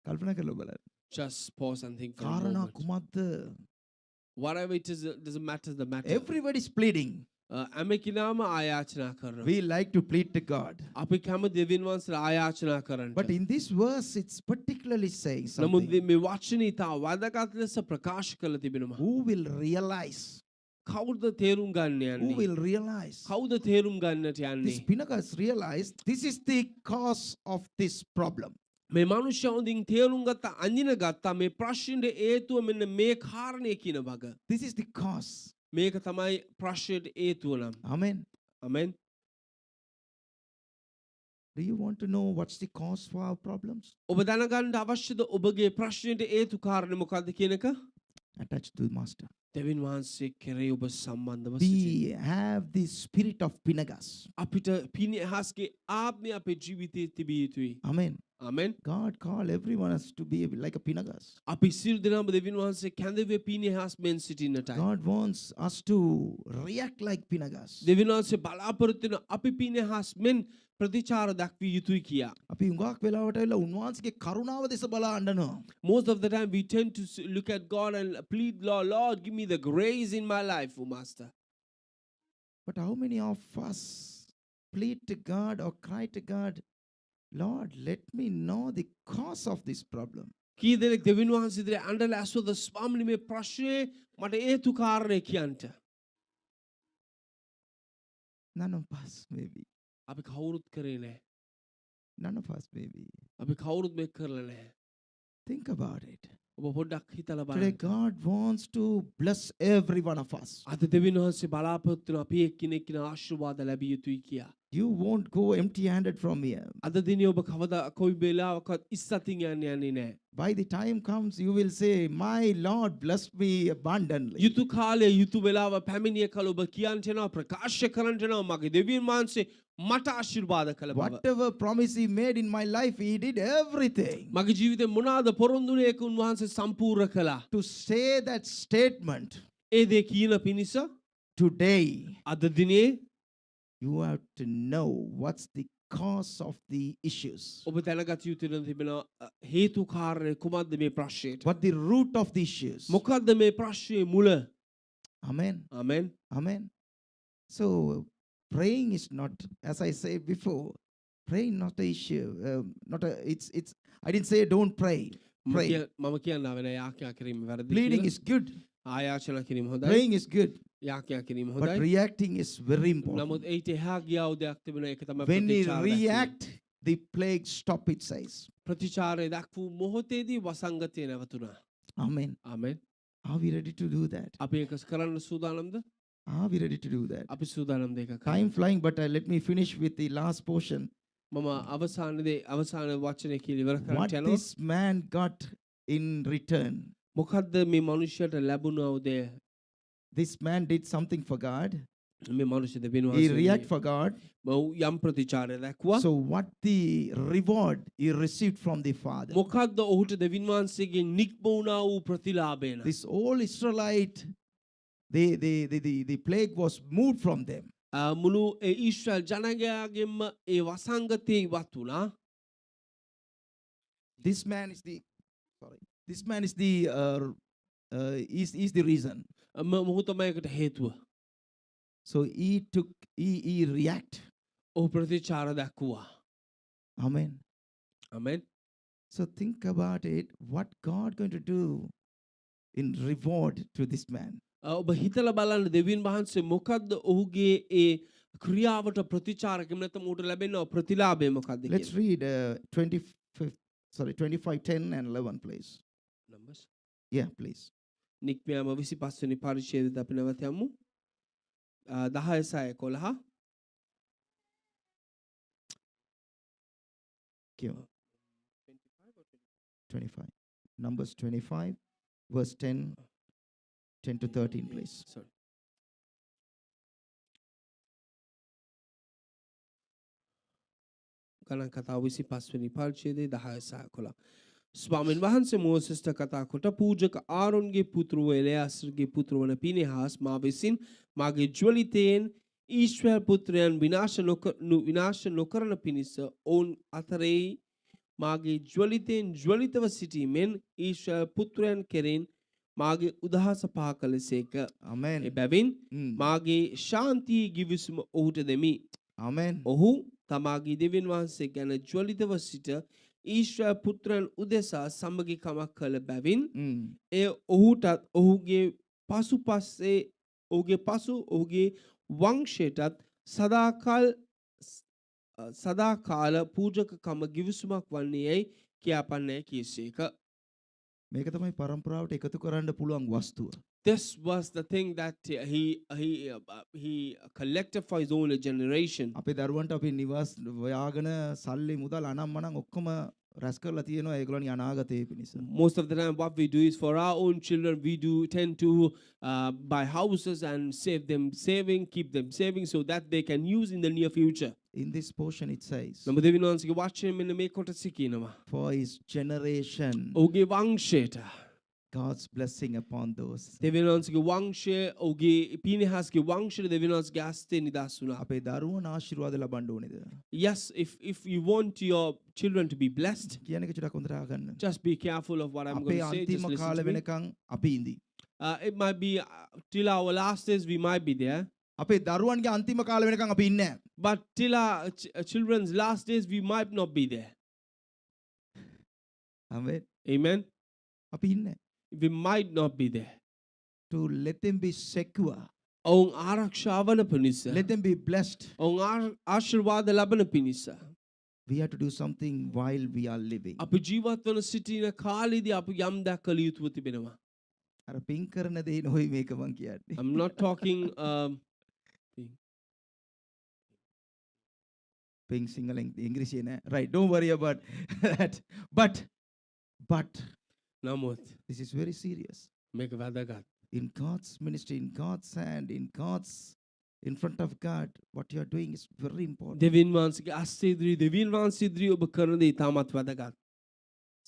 S1: කල්පනා කරලා බලන්න.
S2: Just pause and think for a
S1: කාරණා
S2: moment.
S1: කුමක්ද?
S2: Whatever it is, it doesn't matter the matter.
S1: Everybody is pleading.
S2: ඇමකිනාම ආයාචනා කරනවා.
S1: We like to plead to God.
S2: අපි කැම දෙවියන් වහන්සේට ආයාචනා කරන්න.
S1: But in this verse, it's particularly saying
S2: නමුත්
S1: something.
S2: මේ වචනේ තා වදගත් ලෙස ප්‍රකාශ කළ තිබෙනවා.
S1: Who will realize?
S2: කවුද තේරුම් ගන්න
S1: Who
S2: යන්නේ?
S1: will realize?
S2: කවුද තේරුම් ගන්නට
S1: These
S2: යන්නේ?
S1: Pinakas realized this is the cause of this problem.
S2: මේ මනුෂ්‍ය හොඳින් තේරුම් ගත්ත අඳින ගත්තා මේ ප්‍රශ්නෙට හේතුව මෙන්න මේ කාරණේ කියන වග.
S1: This is the cause.
S2: මේක තමයි ප්‍රශ්නෙට හේතුව නම්.
S1: Amen.
S2: Amen.
S1: Do you want to know what's the cause for our problems?
S2: ඔබ දැනගන්න අවශ්‍යද ඔබගේ ප්‍රශ්නෙට හේතු කාරණේ මොකක්ද කියන එක?
S1: Attached to the master.
S2: දෙවියන් වහන්සේ කෙරෙහි ඔබ සම්බන්ධව සිටින්න.
S1: We have the spirit of Pinagas.
S2: අපිට පිනහස්ගේ ආත්මය අපේ ජීවිතයේ තිබිය යුතුයි.
S1: Amen.
S2: Amen.
S1: God called everyone us to be like a Pinagas.
S2: අපි සියලු දෙනාම දෙවියන් වහන්සේ කැඳවේ පිනහස් මෙන් සිටින්නටයි.
S1: God wants us to react like Pinagas.
S2: දෙවියන් වහන්සේ බලාපොරොත්තු වෙන අපි පිනහස් මෙන් ප්‍රතිචාර දක්විය යුතුයි කියා.
S1: අපි උඟක් වෙලාවට ඇවිල්ලා උන්වහන්සේගේ කරුණාව දෙස බලා අඬනවා.
S2: Most of the time we tend to look at God and plead, Lord, give me the grace in my life, O Master.
S1: But how many of us plead to God or cry to God, Lord, let me know the cause of this problem?
S2: කී දෙනෙක් දෙවියන් වහන්සේ ඉදිරියේ අඬලා ඇසුවද ස්වාමීනි මේ ප්‍රශ්නේ මට හේතු කාරණේ කියන්ට.
S1: None of us maybe.
S2: අපි කවුරුත් කරේ නැහැ.
S1: None of us maybe.
S2: අපි කවුරුත් මේක කරලා නැහැ.
S1: Think about it.
S2: ඔබ පොඩ්ඩක් හිතලා
S1: Today
S2: බලන්න.
S1: God wants to bless every one of us.
S2: අද දෙවියන් වහන්සේ බලාපොරොත්තු වෙන අපි එක්කිනෙක ආශිර්වාද ලැබිය යුතුයි කියා.
S1: You won't go empty-handed from here.
S2: අද දිනේ ඔබ කවදා කොයි වෙලාවකවත් ඉස්සතින් යන්නේ නැහැ.
S1: By the time comes, you will say, my Lord blessed me abundantly.
S2: යුතු කාලයේ යුතු වෙලාව පැමිණිය කල ඔබ කියන්ට යනවා ප්‍රකාශ කරන්නට යනවා මගේ දෙවියන් වහන්සේ මට ආශිර්වාද කළ බව.
S1: Whatever promise he made in my life, he did everything.
S2: මගේ ජීවිතේ මොනවාද පොරොන්දුනේ ඒක උන්වහන්සේ සම්පූර්ණ කළා.
S1: To say that statement
S2: ඒ දේ කියන පිණිස
S1: today,
S2: අද දිනේ
S1: you have to know what's the cause of the issues.
S2: ඔබ දැනගත යුතු වෙන තිබෙන හේතු කාරණේ කුමක්ද මේ ප්‍රශ්නයට?
S1: What the root of the issues.
S2: මොකක්ද මේ ප්‍රශ්නේ මුල?
S1: Amen.
S2: Amen.
S1: Amen. So praying is not, as I said before, praying not an issue. Not a. It's. I didn't say don't pray. Pray.
S2: මම කියන්න වෙන යාඥා කිරීම වැරදි.
S1: Pleading is good.
S2: ආයාචනා කිරීම හොඳයි.
S1: Praying is good.
S2: යාඥා කිරීම
S1: But
S2: හොඳයි.
S1: reacting is very important.
S2: නමුත් ඒට එහා ගියා උදයක් තිබෙනවා ඒක තමයි
S1: When we
S2: ප්‍රතිචාර දැක්වීම.
S1: react, the plague stop, it says.
S2: ප්‍රතිචාරය දක්වූ මොහොතේදී වසංගතය නැවතුණා.
S1: Amen.
S2: Amen.
S1: Are we ready to do that?
S2: අපි ඒක කරන්න සූදානම්ද?
S1: Are we ready to do that?
S2: අපි සූදානම්ද ඒක කරන්න?
S1: Time flying, but let me finish with the last portion.
S2: මම අවසාන වචනේ කියලා ඉවර කරන්න
S1: What
S2: යනවා.
S1: this man got in return.
S2: මොකද්ද මේ මිනිහයට ලැබුණ උදේ?
S1: This man did something for God.
S2: මේ මනුෂ්‍ය දෙවියන්
S1: He
S2: වහන්සේ
S1: react for God.
S2: යම් ප්‍රතිචාරය දැක්වා.
S1: So what the reward he received from the Father?
S2: මොකක්ද ඔහුට දෙවියන් වහන්සේගෙන් නික්ම වුණා වූ ප්‍රතිලාභය නම්?
S1: This whole Israelite, the plague was moved from them.
S2: මුළු ඊශ්‍රායල් ජනගයාගෙන්ම ඒ වසංගතය ඉවත් වුණා.
S1: This man is the is the reason.
S2: මොහු තමයි ඒකට හේතුව.
S1: So he react.
S2: ඔහු ප්‍රතිචාර දැක්වුවා.
S1: Amen.
S2: Amen.
S1: So think about it. What God going to do in reward to this man?
S2: ඔබ හිතලා බලන්න දෙවියන් වහන්සේ මොකද්ද ඔහුගේ ඒ ක්‍රියාවට ප්‍රතිචාර කිම නැත්නම් ඌට ලැබෙන ප්‍රතිලාභය මොකද්ද
S1: Let's read 25, 10 and 11, please.
S2: Numbers.
S1: Yeah, please.
S2: නික්මයාම 25 වෙනි පරිච්ඡේදයට අපි නැවත යමු. 10 සහ 11.
S1: Okay. 25. Numbers 25, verse 10 to 13, please.
S2: Sorry. ගණන් කතාව 25 වෙනි පරිච්ඡේදයේ 10 සහ 11. ස්වාමීන් වහන්සේ මෝසෙස්ට කතා කොට පූජක ආරොන්ගේ පුත්‍රව එලයාසර්ගේ පුත්‍ර වන පිනෙහාස් මා විසින් මාගේ ජ්වලිතයෙන් ඊශ්‍රායල් පුත්‍රයන් විනාශ නොකරන පිණිස ඔවුන් අතරේ මාගේ ජ්වලිතයෙන් ජ්වලිතව සිටීමෙන් ඊශ්‍රායල් පුත්‍රයන් කෙරෙන් මාගේ උදහස පහ කළසේක.
S1: Amen.
S2: එබැවින්
S1: Mm.
S2: මාගේ ශාන්තිය ගිවිසුම ඔහුට දෙමි.
S1: Amen.
S2: ඔහු තමාගේ දෙවියන් වහන්සේ ගැන ජ්වලිතව සිට ඊශ්‍රායල් පුත්‍රයන් උදෙසා සමගිකමක් කළ බැවින්
S1: Mm.
S2: එය ඔහුටත් ඔහුගේ ඔහුගේ වංශයටත් සදාකාල පූජකකම ගිවිසුමක් වන්නේ යයි කියාපන්නේ කීසේක.
S1: මේක තමයි පරම්පරාවට එකතු කරන්න පුළුවන් වස්තුව.
S2: This was the thing that he collected for his own generation.
S1: අපේ දරුවන්ට අපි නිවාස හොයාගෙන සල්ලි මුදල් අනම්මනම් ඔක්කොම රැස් කරලා තියෙනවා ඒගොල්ලන්ගේ අනාගතය පිණිස.
S2: Most of the time what we do is for our own children we tend to buy houses and keep them saving so that they can use in the near future.
S1: In this portion it says,
S2: නමුත් දෙවියන් වහන්සේගේ වචනය මෙන්න මේ කොටස කියනවා.
S1: for his generation,
S2: ඔහුගේ වංශයට
S1: God's blessing upon those.
S2: දෙවියන් වහන්සේගේ වංශය ඔහුගේ පිනෙහාස්ගේ වංශයට දෙවියන් වහන්සේගේ හස්තේ නිදහස් වුණා.
S1: අපේ දරුවන ආශිර්වාද ලබන්න ඕනේද?
S2: Yes, if you want your children to be blessed,
S1: කියන එක චුට්ටක් හොඳට අහගන්න.
S2: just be careful of what I'm
S1: අපේ
S2: going to say. Just
S1: අන්තිම
S2: listen
S1: කාලෙ
S2: to me.
S1: වෙනකන් අපි ඉඳි.
S2: It might be till our last days we might be there,
S1: අපේ දරුවන්ගේ අන්තිම කාලෙ වෙනකන් අපි ඉන්නේ නැහැ.
S2: but till our children's last days we might not be there.
S1: Amen.
S2: Amen.
S1: අපි ඉන්නේ නැහැ.
S2: We might not be there.
S1: To let them be secure.
S2: ඔවුන් ආරක්ෂා වන පිණිස,
S1: Let them be blessed.
S2: ඔවුන් ආශිර්වාද ලබන පිණිස
S1: We have to do something while we are living.
S2: අපි ජීවත් වන සිටින කාලෙදී අපි යම් දා කළ යුතුව තිබෙනවා.
S1: අර පින් කරන දේ නෙවෙයි මේක මං කියන්නේ.
S2: I'm not talking
S1: පින් සිංහලෙන් ඉංග්‍රීසියෙන් නෑ. Right, don't worry about that. But
S2: නමුත්
S1: this is very serious.
S2: මේක වැදගත්.
S1: In God's ministry, in God's hand, in front of God, what you are doing is very important.
S2: දෙවියන් වහන්සේගේ අස්තේද්‍රී දෙවියන් වහන්සේ ඉදිරියේ ඔබ කරන දේ ඉතාමත් වැදගත්.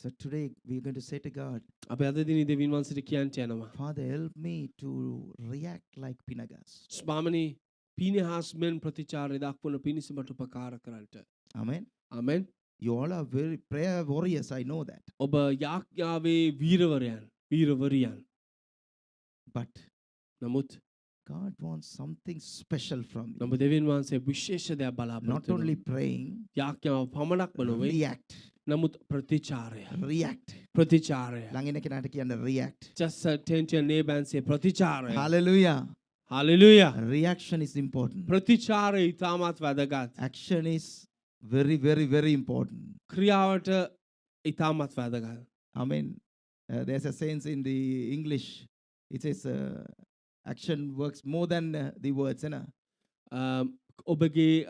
S1: So today we are going to say to God,
S2: අපි අද දිනේ දෙවියන් වහන්සේට කියන්න යනවා.
S1: Father, help me to react like Pinagas.
S2: ස්වාමිනේ පිනෙහාස් මෙන් ප්‍රතිචාරය දක්වන පිණිස මට උපකාර කරන්නට.
S1: Amen.
S2: Amen.
S1: You all are very prayer warriors, I know that.
S2: ඔබ යාඥාවේ වීරවරියන්.
S1: But
S2: නමුත්
S1: God wants something special from you.
S2: නමුත් දෙවියන් වහන්සේ විශේෂ දෙයක්
S1: Not
S2: බලාපොරොත්තු
S1: only
S2: වෙනවා.
S1: praying,
S2: යාඥාව පමණක්ම නොවේ.
S1: react.
S2: නමුත් ප්‍රතිචාරය.
S1: React.
S2: ප්‍රතිචාරය.
S1: ළඟින කෙනාට කියන්න react.
S2: Just turn to your neighbor and say ප්‍රතිචාරය.
S1: Hallelujah.
S2: Hallelujah.
S1: Reaction is important.
S2: ප්‍රතිචාරය ඉතාමත් වැදගත්.
S1: Action is very, very, very important.
S2: ක්‍රියාවට ඉතාමත් වැදගත්.
S1: I mean, there's a sense in the English. It says action works more than the words.
S2: ඔබගේ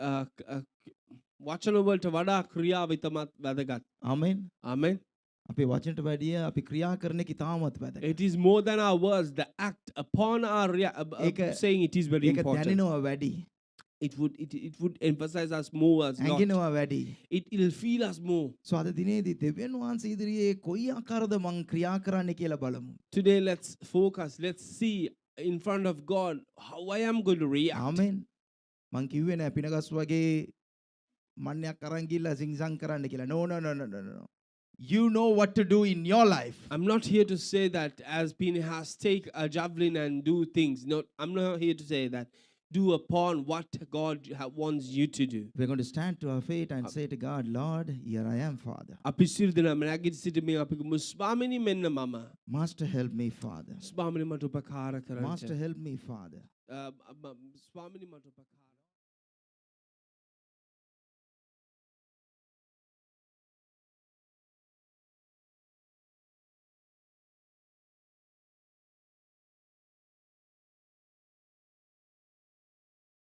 S2: වචන වලට වඩා ක්‍රියාව ඉතාමත් වැදගත්.
S1: Amen.
S2: ආමෙන්.
S1: අපේ වචනට වැඩිය අපි ක්‍රියා කරන එක ඉතාමත් වැදගත්.
S2: It is more than our words, the act upon our
S1: ඒක-
S2: saying it is very
S1: ඒක
S2: important.
S1: දැනෙනවා වැඩි.
S2: It would emphasize us more as lot.
S1: ඇඟෙනවා වැඩි.
S2: It will feel us more.
S1: සෝ අද දිනේදී දෙවියන් වහන්සේ ඉදිරියේ කොයි ආකාරද මං ක්‍රියා කරන්න කියලා බලමු.
S2: Today, let's focus. Let's see in front of God how I am going to react.
S1: ආමෙන්. මං කිව්වේ නෑ පිනගස් වගේ මන්නයක් අරන් ගිහලා සිංසම් කරන්න කියලා. No. You know what to do in your life.
S2: I'm not here to say that as Pinehas take a javelin and do things. No, I'm not here to say that. Do upon what God wants you to do.
S1: We're going to stand to our feet and say to God, Lord, here I am, Father.
S2: අපි සියලු දෙනාම නැගිට සිටීමේ අපි කිව්මු ස්වාමිනී මෙන්න මම.
S1: Master, help me, Father.
S2: ස්වාමිනී මට උපකාර කරන්න.
S1: Master, help me, Father.
S2: ස්වාමිනී මට උපකාර